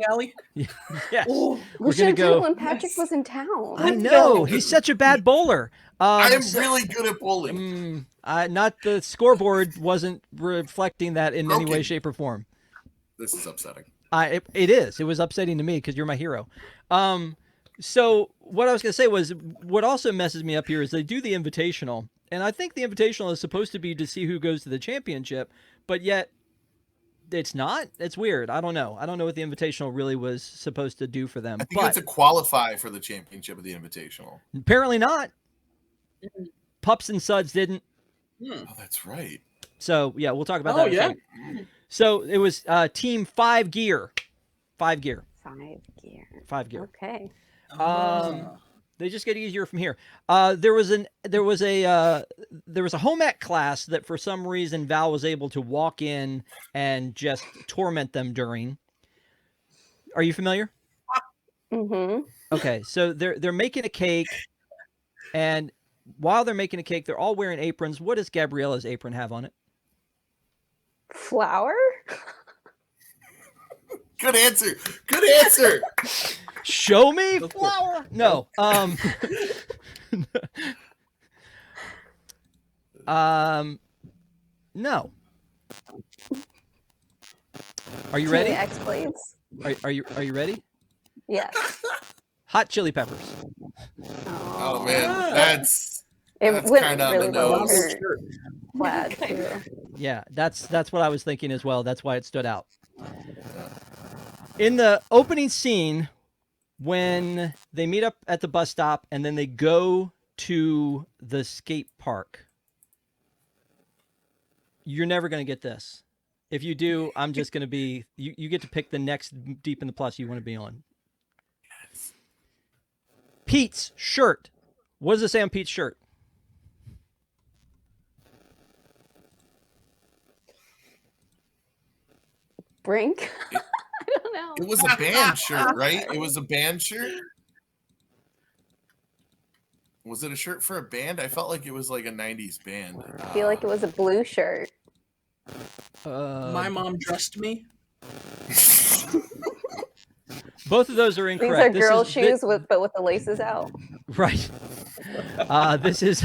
alley. Yes. We We're should gonna have done it go. when Patrick was in town. I know he's such a bad bowler. I am really good at bowling. Not the scoreboard wasn't reflecting that in any way, Broken. shape, or form. This is upsetting. It is. It was upsetting to me because you're my hero. So what I was gonna say was, what also messes me up here is they do the Invitational, and I think the Invitational is supposed to be to see who goes to the championship, but yet it's not. It's weird. I don't know. I don't know what the Invitational really was supposed to do for them. I think but it's to qualify for the championship of the Invitational. apparently not. Pups and Suds didn't. Oh, that's right. So yeah, we'll talk about Oh that. yeah. So it was Team 5 Gear. 5 Gear. 5 gear. 5 Gear. Okay. They just get easier from here. There was a home ec class that for some reason Val was able to walk in and just torment them during. Are you familiar? Mm-hmm. Okay, so they're making a cake, and while they're making a cake, they're all wearing aprons. What does Gabriella's apron have on it? Flower? Good answer. Good answer. Show me flower. No. No. Are you ready? X-Blades? Are you ready? Yes. Hot chili peppers. Oh man, that's It That's went kinda on really the well nose. with her plaid too. Yeah, that's what I was thinking as well. That's why it stood out. In the opening scene, when they meet up at the bus stop and then they go to the skate park, you're never going to get this. If you do, I'm just going to be... You get to pick the next Deep in the Plus you want to be on. Pete's shirt. What does it say on Pete's shirt? Brink? I don't know. It was a band shirt, right? It was a band shirt. Was it a shirt for a band? I felt like it was like a 90s band. I feel like it was a blue shirt. My mom dressed me. Both of those are These incorrect. are girl shoes but with the laces out. Right. This is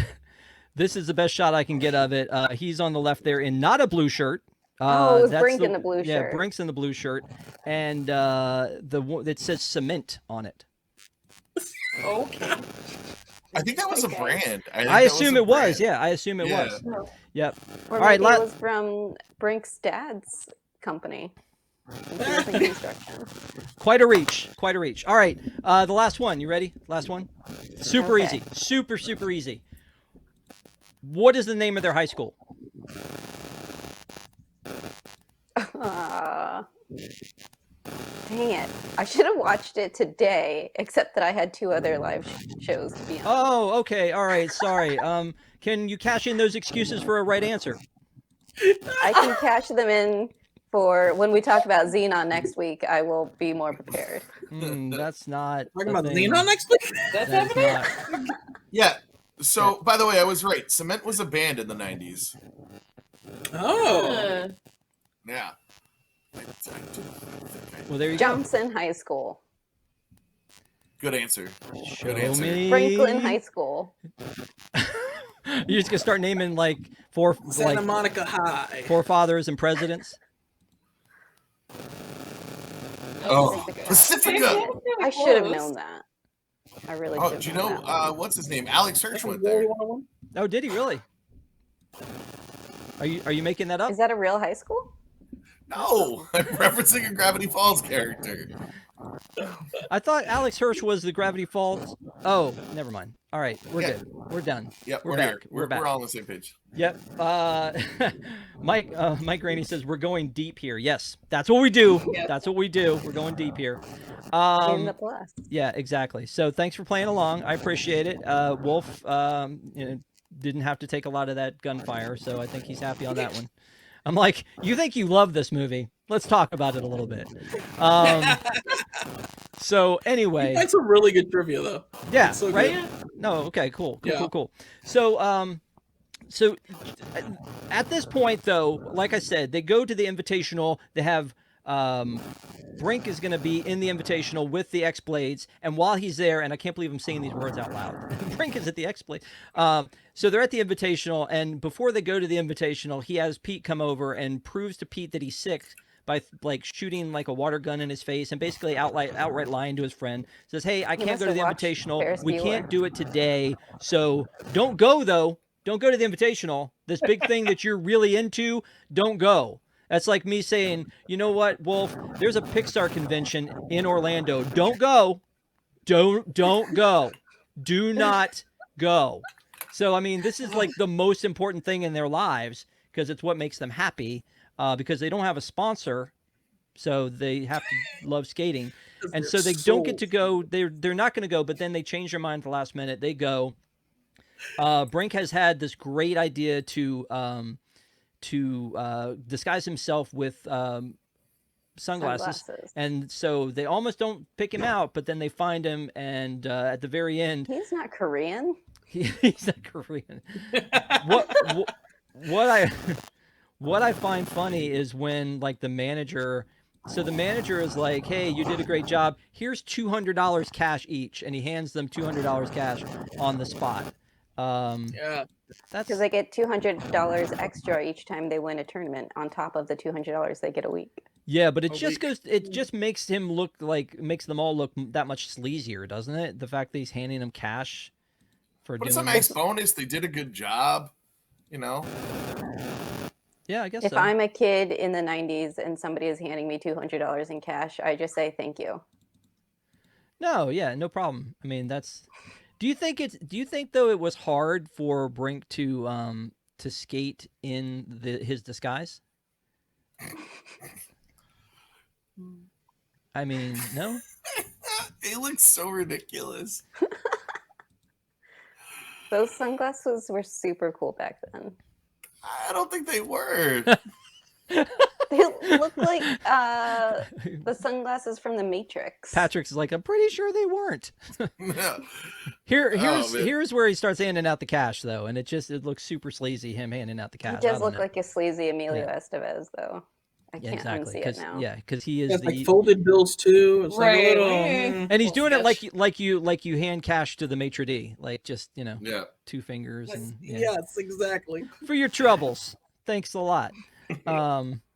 the best shot I can get of it. He's on the left there in not a blue shirt. It was that's Brink in the blue shirt. Yeah, Brink's in the blue shirt, and it says cement on it. Okay. I think that was a brand. I assume it was. Yeah, I assume it was. Yep. Or All right, maybe it was from Brink's dad's company. Construction. Quite a reach. Quite a reach. All right. The last one. You ready? Last one. Super easy. Super easy. What is the name of their high school? Dang it. I should have watched it today, except that I had 2 other live shows to be on. Oh, okay. All right. Sorry. Can you cash in those excuses for a right answer? I can cash them in for when we talk about Xenon next week. I will be more prepared. That's not. Talking about Xenon next week? That's That's happening? not. Yeah. So, by the way, I was right. Cement was a band in the 90s. Oh. Yeah. Well, there you Johnson High School. Good answer. Show Good answer. me. Franklin High School. You're just gonna start naming like Santa Monica High. forefathers and presidents. Oh, Pacifica. I should have known that. I really should have do you known know that. what's his name? Alex Hirsch went there. Oh, did he really? Are you making that up? Is that a real high school? No, I'm referencing a Gravity Falls character. I thought Alex Hirsch was the Gravity Falls. Oh, never mind. All right, we're Yeah. good. We're done. Yep, We're we're back. here. We're back. We're all on the same page. Yep. Mike Rainey says we're going deep here. Yes, that's what we do. That's what we do. We're going deep here. In the plus. Yeah, exactly. So thanks for playing along. I appreciate it. Wolf didn't have to take a lot of that gunfire, so I think he's happy on that one. I'm like, you think you love this movie? Let's talk about it a little bit. So anyway, That's some really good trivia, though. yeah, So right? good. No, okay, cool. Yeah. So, so at this point, though, like I said, they go to the Invitational. They have Brink is going to be in the Invitational with the X-Blades, and while he's there, and I can't believe I'm saying these words out loud, Brink is at the X-Blade. So they're at the Invitational, and before they go to the Invitational, he has Pete come over and proves to Pete that he's sick by like shooting like a water gun in his face and basically outright lying to his friend. Says, "Hey, I can't go to the Invitational. We can't do it today. So don't go though. Don't go to the Invitational. This big thing that you're really into, don't go." That's like me saying, "You know what, Wolf? There's a Pixar convention in Orlando. Don't go. Don't go. Do not go." So I mean, this is like the most important thing in their lives because it's what makes them happy. Because they don't have a sponsor, so they have to love skating, and so they don't get to go. They're not going to go, but then they change their mind at the last minute. They go. Brink has had this great idea to disguise himself with sunglasses, and so they almost don't pick him out, but then they find him, and at the very end, he's not Korean. He's not Korean. What I find funny is when like the manager is like, "Hey, you did a great job. Here's $200 cash each," and he hands them $200 cash on the spot. Yeah, That's Because they get $200 extra each time they win a tournament on top of the $200 they get a week. yeah, but it just makes them all look that much sleazier, doesn't it? The fact that he's handing them cash for But doing it's a nice bonus. They did a good job, you know. Yeah, I guess If so. I'm a kid in the 90s and somebody is handing me $200 in cash, I just say thank you. No, yeah, no problem. I mean, that's. Do you think though it was hard for Brink to skate in his disguise? I mean, no. It looks so ridiculous. Those sunglasses were super cool back then. I don't think they were. They look like the sunglasses from the Matrix. Patrick's like, I'm pretty sure they weren't. Yeah. Here's where he starts handing out the cash though, and it looks super sleazy him handing out the cash. He does look like a sleazy Emilio Yeah. Estevez, though. I can't exactly, unsee it now. Yeah, because he is It's the like folded bills too. It's like a Right. little, and he's doing it sketch. like you hand cash to the maitre d', like just Yeah. 2 fingers and yes, exactly. for your troubles. Thanks a lot.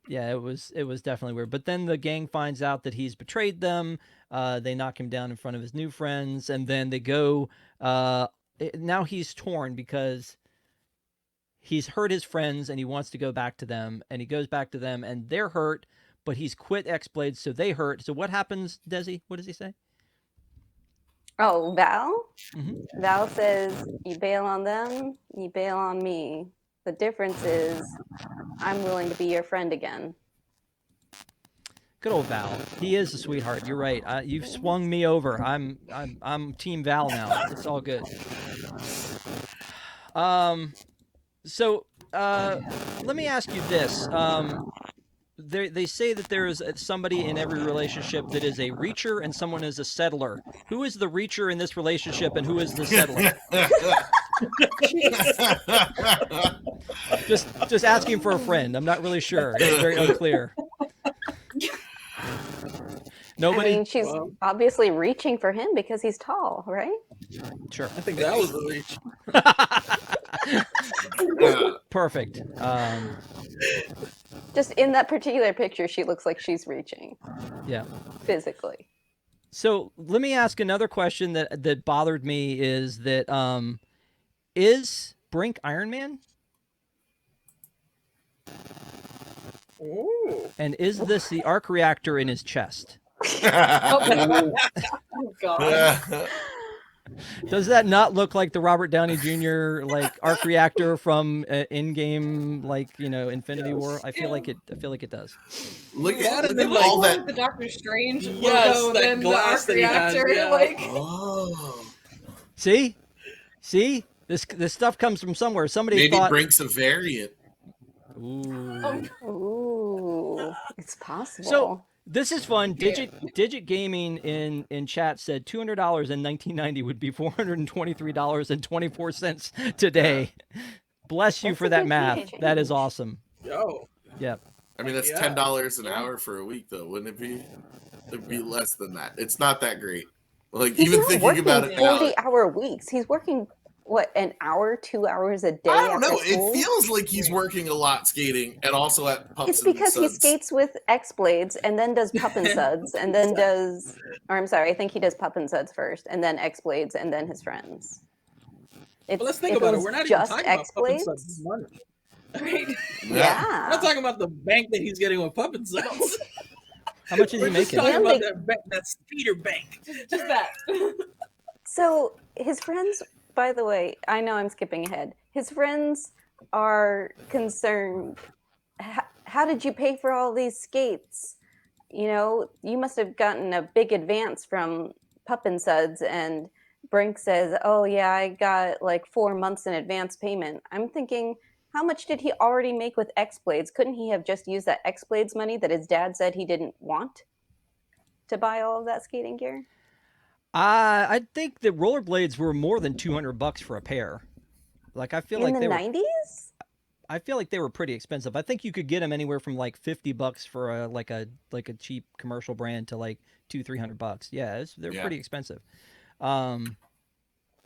Yeah, it was definitely weird. But then the gang finds out that he's betrayed them. They knock him down in front of his new friends, and then they go. Now he's torn because he's hurt his friends and he wants to go back to them, and he goes back to them and they're hurt, but he's quit X-Blades, so they hurt. So what happens, Desi? What does he say? Oh, Val? Mhm. Val says, you bail on them, you bail on me. The difference is I'm willing to be your friend again. Good old Val. He is a sweetheart. You're right. You've swung me over. I'm Team Val now. It's all good. So let me ask you this. They say that there is somebody in every relationship that is a reacher and someone is a settler. Who is the reacher in this relationship and who is the settler? Just asking for a friend. I'm not really sure. It's very unclear. Nobody. I mean, she's obviously reaching for him because he's tall, right? Sure. I think that was the reach. Perfect. Just in that particular picture, she looks like she's reaching Yeah. physically. So let me ask another question that bothered me is that is Brink Iron Man? Ooh. And is this the arc reactor in his chest? Oh God. Does that not look like the Robert Downey Jr. like arc reactor from in-game Infinity War? I feel like it does. Look Yeah, at and then, all More that. of the Doctor Strange Yes, logo that than the glass arc that he has, reactor. yeah. Like, Oh, See, this stuff comes from somewhere. Somebody maybe thought. Brink's a variant. Ooh. Ooh, it's possible. So this is fun. Digit Gaming in chat said $200 in 1990 would be $423.24 today. Bless you That's for a that good math. change. That is awesome. Yo. Yep. I mean, that's Yeah. $10 an hour for a week, though, wouldn't it be? It'd be less than that. It's not that great. Like He's even not thinking working about it now, 40-hour weeks. He's working, what, an hour, 2 hours a day I don't know. after school? It feels like he's working a lot skating and also at Pups It's and because he Suds. skates with X-Blades and then does Pup and Suds and then does, or I'm sorry, I think he does Pup and Suds first and then X-Blades and then his friends. But let's think if it about it. was We're not even just talking about Pup and X-Blades. Suds money. right. Yeah. We're not talking about the bank that he's getting with Pup and Suds. How much is We're he just making? talking Yeah, about like- that speeder bank. Just that. So his friends, by the way, I know I'm skipping ahead. His friends are concerned. How did you pay for all these skates? You know, you must have gotten a big advance from Pup and Suds. And Brink says, oh, yeah, I got like 4 months in advance payment. I'm thinking, how much did he already make with X-Blades? Couldn't he have just used that X-Blades money that his dad said he didn't want to buy all of that skating gear? I think the rollerblades were more than $200 for a pair. Like I feel In like the they were. 90s? I feel like they were pretty expensive. I think you could get them anywhere from like $50 for a cheap commercial brand to like $200-300. Yeah, they're pretty expensive.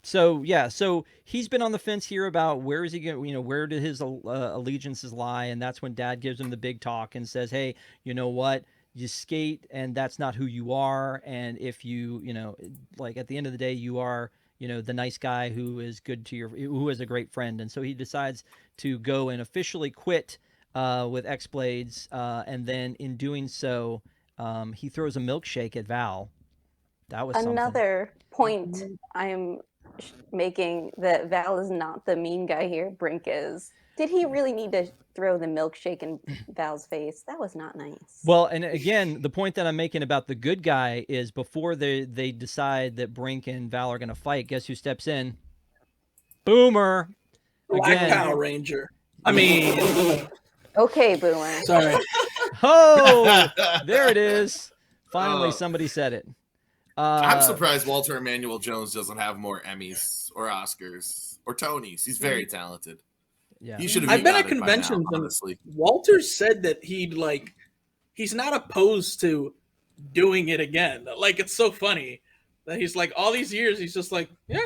So he's been on the fence here about where is he going? Where did his allegiances lie? And that's when Dad gives him the big talk and says, "Hey, you know what? You skate, and that's not who you are. And if you like at the end of the day, you are." The nice guy who is good to who is a great friend. And so he decides to go and officially quit with X-Blades. And then in doing so, he throws a milkshake at Val. That was Another point I'm making that Val is not the mean guy here. Brink is. Did he really need to throw the milkshake in Val's face? That was not nice. Well, and again, the point that I'm making about the good guy is before they decide that Brink and Val are going to fight, guess who steps in? Boomer. Black Power Ranger. I mean, Okay, Boomer. sorry. Oh, there it is. Finally, somebody said it. I'm surprised Walter Emmanuel Jones doesn't have more Emmys or Oscars or Tonys. He's very talented. Yeah. He should have. I've been at got it by now, conventions, and honestly. Walter said that he's not opposed to doing it again. Like, it's so funny that he's like, all these years, he's just like, yeah.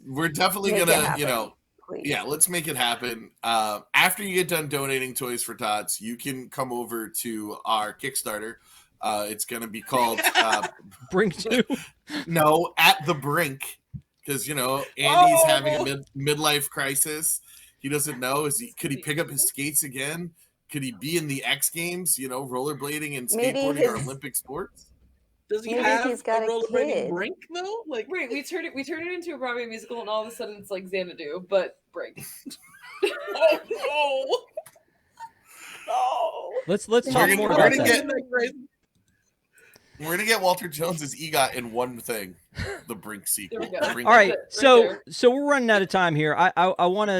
We're definitely Make it gonna, happen, please. yeah, let's make it happen. After you get done donating toys for Tots, you can come over to our Kickstarter. It's gonna be called Brink 2. No, At the Brink, because Andy's having a midlife crisis. He doesn't know. Could he pick up his skates again? Could he be in the X Games? Rollerblading and skateboarding are Olympic sports. Does he Maybe have he's got a a rollerblading kid. Brink though? Like, Wait, we turned it into a Broadway musical, and all of a sudden it's like Xanadu, but Brink. oh no! Let's We're talk gonna- more we're about gonna that. We're gonna get Walter Jones's EGOT in one thing: the Brink sequel. There we go. The Brink All right, Right so we're running out of time here. I want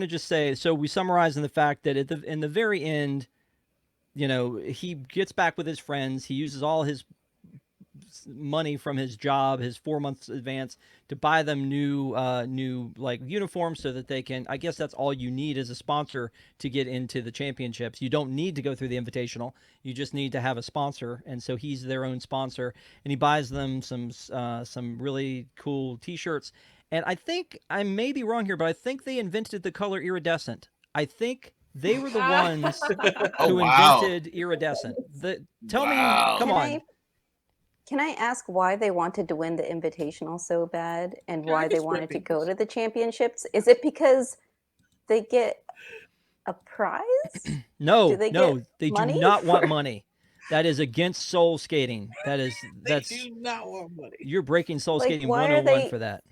to just say, so we summarize in the fact that in the very end, he gets back with his friends. He uses all his money from his job, his 4 months advance, to buy them new like uniforms so that they can. I guess that's all you need as a sponsor to get into the championships. You don't need to go through the invitational. You just need to have a sponsor, and so he's their own sponsor, and he buys them some really cool T-shirts. And I think I may be wrong here, but I think they invented the color iridescent. I think they were the ones who wow. invented iridescent. Tell Wow. me, come on. Can I ask why they wanted to win the invitational so bad, and Yeah, I why can they split wanted to go peoples. to the championships? Is it because they get a prize? No, Do they no, get they do money not want for- money. That is against soul skating. They That's do not want money. you're breaking soul Like, skating why are 101 they- for that.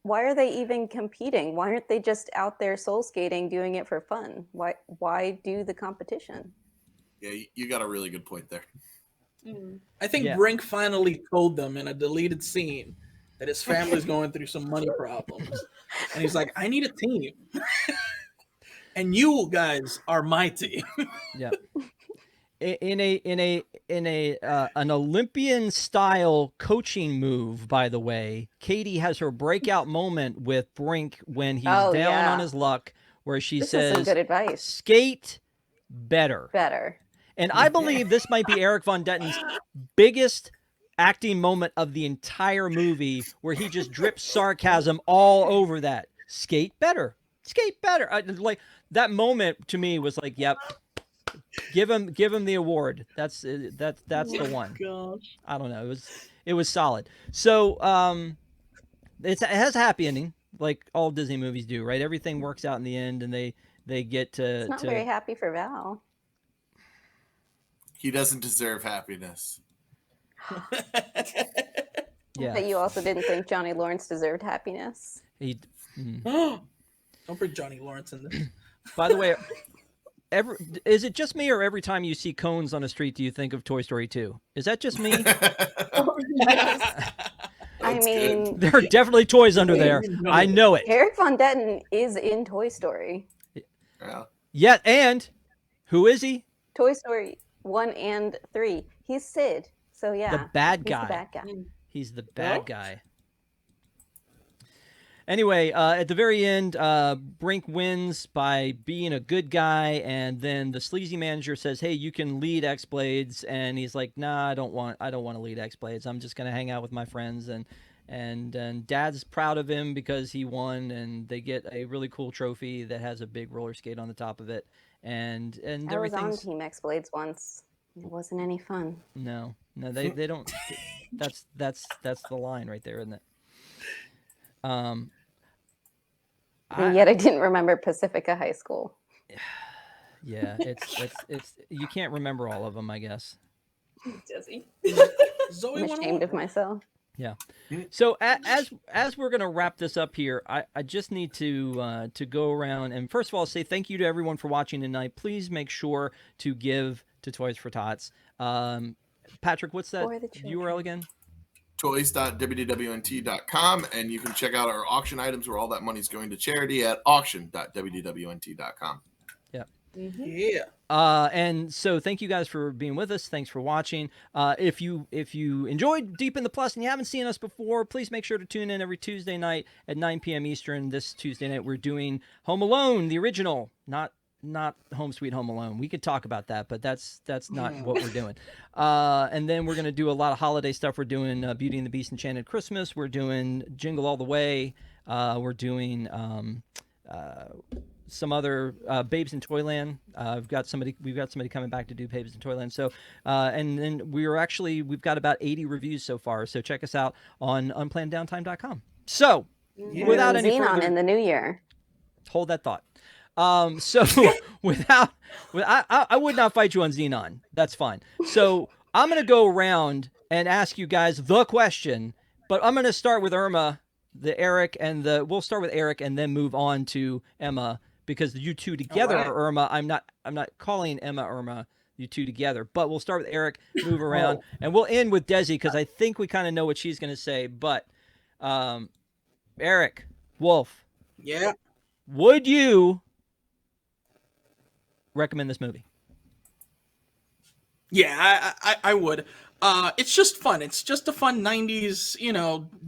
Why are they even competing? Why aren't they just out there soul skating, doing it for fun? Why do the competition? Yeah, you got a really good point there. I think Yeah. Brink finally told them in a deleted scene that his family's going through some money problems, and he's like, "I need a team, and you guys are my team." Yeah. In an Olympian style coaching move, by the way, Katie has her breakout moment with Brink when he's Oh, down yeah. on his luck, where she This is some says, good advice. "Skate better." Better. And I believe this might be Eric Von Detten's biggest acting moment of the entire movie, where he just drips sarcasm all over that. Skate better. Skate better. Like, that moment to me was like, yep. Give him the award. That's the one. Gosh. I don't know. It was solid. So it has a happy ending, like all Disney movies do, right? Everything works out in the end, and they get to. It's not very happy for Val. He doesn't deserve happiness. Yeah. But you also didn't think Johnny Lawrence deserved happiness. Don't bring Johnny Lawrence in this. By the way, is it just me, or every time you see cones on the street do you think of Toy Story 2? Is that just me? I mean, There are definitely toys under there. I know it. Eric Von Detten is in Toy Story. Yeah. Yeah, and who is he? Toy Story 1 and 3. He's Sid. So yeah. The bad he's guy. the bad guy. He's the bad Well. guy. Anyway, at the very end, Brink wins by being a good guy, and then the sleazy manager says, "Hey, you can lead X-Blades," and he's like, "Nah, I don't want to lead X-Blades. I'm just gonna hang out with my friends." And Dad's proud of him because he won, and they get a really cool trophy that has a big roller skate on the top of it, and I was on everything's Team X Blades once. It wasn't any fun. no, they don't. That's the line right there, isn't it? And yet I didn't remember Pacifica High School. Yeah, it's you can't remember all of them, I guess. Jesse. Zoe I'm won ashamed a of myself. Yeah. So as we're gonna wrap this up here, I just need to go around and first of all say thank you to everyone for watching tonight. Please make sure to give to Toys for Tots. Patrick, what's that For the children. URL again? Toys.WDWNT.com, and you can check out our auction items where all that money's going to charity at auction.WDWNT.com. Yeah. And so thank you guys for being with us. Thanks for watching. If you enjoyed Deep in the Plus and you haven't seen us before, please make sure to tune in every Tuesday night at 9 p.m. Eastern. This Tuesday night we're doing Home Alone, the original, not Home Sweet Home Alone. We could talk about that, but that's not what we're doing. And then we're gonna do a lot of holiday stuff. We're doing Beauty and the Beast Enchanted Christmas. We're doing Jingle All the Way. We're doing some other Babes in Toyland. We've got somebody coming back to do Babes in Toyland. So and then we've got about 80 reviews so far. So check us out on unplannedDowntime.com. So without any Xenon further in the new year. hold that thought. So I would not fight you on Xenon. That's fine. So I'm gonna go around and ask you guys the question, but I'm gonna start with Irma, we'll start with Eric and then move on to Emma, because you two together are Irma. I'm not calling Emma Irma, you two together, but we'll start with Eric, move around, and we'll end with Desi because I think we kind of know what she's gonna say. But Eric Wolf, Yeah. would you recommend this movie? Yeah, I would. It's just fun. It's just a fun 90s,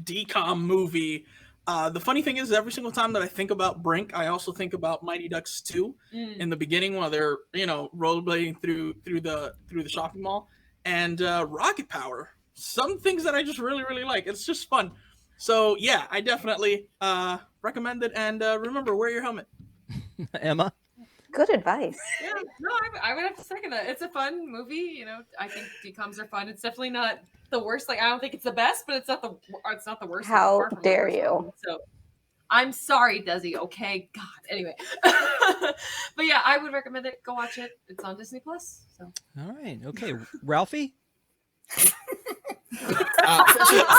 DCOM movie. The funny thing is, every single time that I think about Brink, I also think about Mighty Ducks 2 in the beginning while they're, rollerblading through the shopping mall, and Rocket Power. Some things that I just really, really like. It's just fun. So yeah, I definitely recommend it. And remember, wear your helmet. Emma? Good advice. Yeah, no, I would have to second that. It's a fun movie. I think DCOMs are fun. It's definitely not the worst. Like, I don't think it's the best, but it's not the worst. How Far from the dare worst you? one. So, I'm sorry, Desi. Okay, God. Anyway, but yeah, I would recommend it. Go watch it. It's on Disney Plus. So. All right. Okay, Ralphie.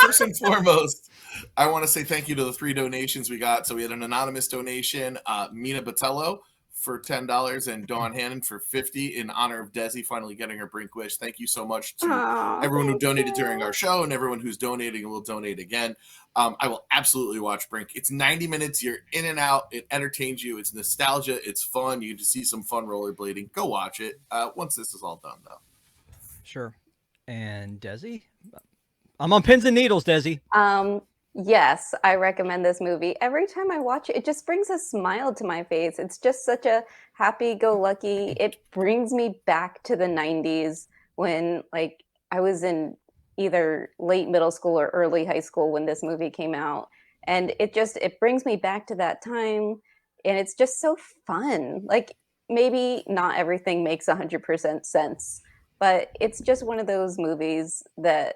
First and foremost, I want to say thank you to the 3 donations we got. So we had an anonymous donation, Mina Botello for $10 and Dawn Hannon for $50 in honor of Desi finally getting her Brink wish. Thank you so much to everyone who donated during our show and everyone who's donating and will donate again. I will absolutely watch Brink. It's 90 minutes. You're in and out. It entertains you. It's nostalgia. It's fun. You get to see some fun rollerblading. Go watch it once this is all done, though. Sure. And Desi? I'm on pins and needles, Desi. Yes, I recommend this movie. Every time I watch it, it just brings a smile to my face. It's just such a happy-go-lucky. It brings me back to the 90s when, like, I was in either late middle school or early high school when this movie came out. And it brings me back to that time. And it's just so fun. Like, maybe not everything makes 100% sense, but it's just one of those movies that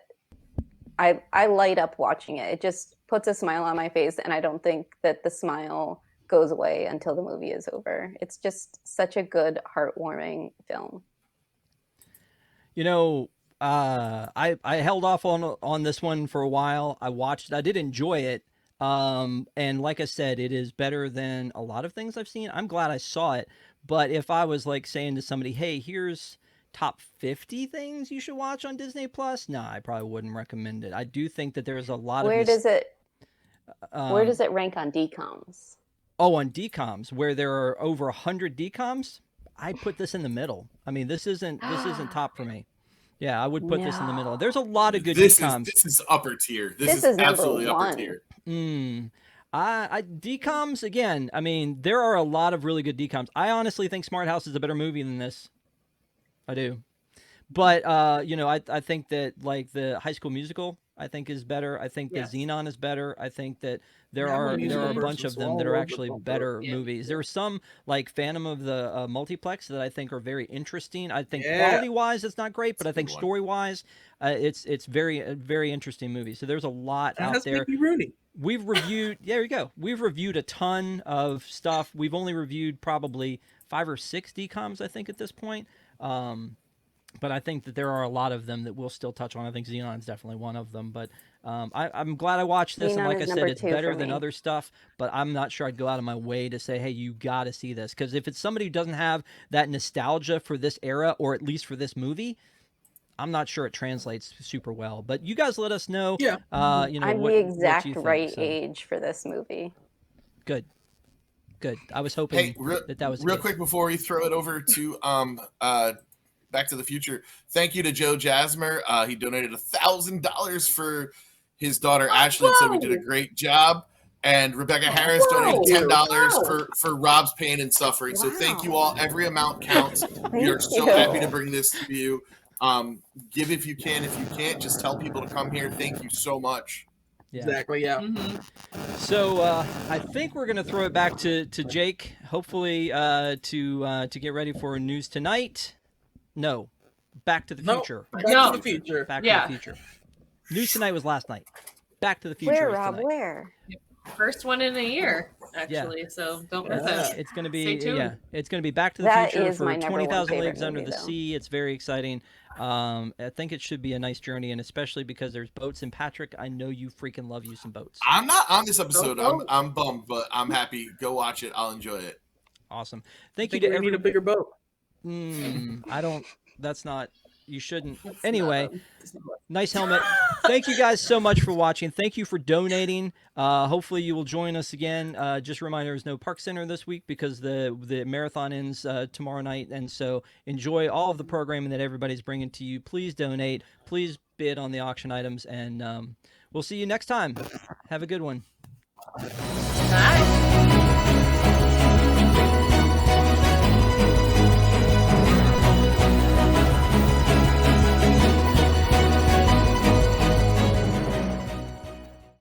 I light up watching it. It just puts a smile on my face, and I don't think that the smile goes away until the movie is over. It's just such a good, heartwarming film. I held off on this one for a while. I did enjoy it. And like I said, it is better than a lot of things I've seen. I'm glad I saw it. But if I was like saying to somebody, hey, here's top 50 things you should watch on Disney Plus, no, I probably wouldn't recommend it. I do think that there's a lot Where of does it rank on DCOMs? Oh, on DCOMs, where there are over 100 DCOMs, I'd put this in the middle. I mean, this isn't top for me. Yeah, I would put this in the middle. There's a lot of good DCOMs. This is upper tier. This is absolutely upper tier. DCOMs, again, I mean, there are a lot of really good DCOMs. I honestly think Smart House is a better movie than this. I do. But, I think that, like, the High School Musical, I think, is better. I think that Xenon is better. I think that there are a bunch of them that are actually better movies. There are some, like Phantom of the Multiplex, that I think are very interesting. I think quality-wise, it's not great, but I think story-wise, it's very, very interesting movie. So there's a lot out there. We've reviewed, there you go. We've reviewed a ton of stuff. We've only reviewed probably 5 or 6 DCOMs, I think, at this point. But I think that there are a lot of them that we'll still touch on. I think Xenon's definitely one of them. But I'm glad I watched this. Xenon, and like I said, it's better than other stuff. But I'm not sure I'd go out of my way to say, hey, you got to see this. Because if it's somebody who doesn't have that nostalgia for this era, or at least for this movie, I'm not sure it translates super well. But you guys let us know. Yeah. I'm the exact right age for this movie. Good. Good. I was hoping Hey, that was the real case. quick before we throw it over to Back to the Future. Thank you to Joe Jasmer. He donated $1,000 for his daughter Ashley and said we did a great job. And Rebecca Harris donated $10 for Rob's pain and suffering. So thank you all. Every amount counts. We are so happy to bring this to you. Give if you can. If you can't, just tell people to come here. Thank you so much. Yeah. Exactly. Yeah. So I think we're gonna throw it back to Jake, hopefully to get ready for news tonight. No, Back to the Future. Back to the Future. Back to the Future. News tonight was last night. Back to the Future. Where, is Rob? tonight. Where? First one in a year, actually. So don't miss it. It's gonna be Stay tuned. it's gonna be Back to the That Future is for my number 20,000 one Leagues favorite Under movie, the though. Sea. It's very exciting. I think it should be a nice journey, and especially because there's boats. And Patrick, I know you freaking love you some boats. I'm not on this episode. I'm bummed, but I'm happy. Go watch it. I'll enjoy it. Awesome. I Thank you think to we need a bigger boat. I don't. That's not. You shouldn't. Anyway, nice helmet. Thank you guys so much for watching. Thank you for donating. Hopefully you will join us again. Just a reminder, there's no Park Center this week because the marathon ends tomorrow night, and so enjoy all of the programming that everybody's bringing to you. Please donate. Please bid on the auction items, and we'll see you next time. Have a good one. Bye.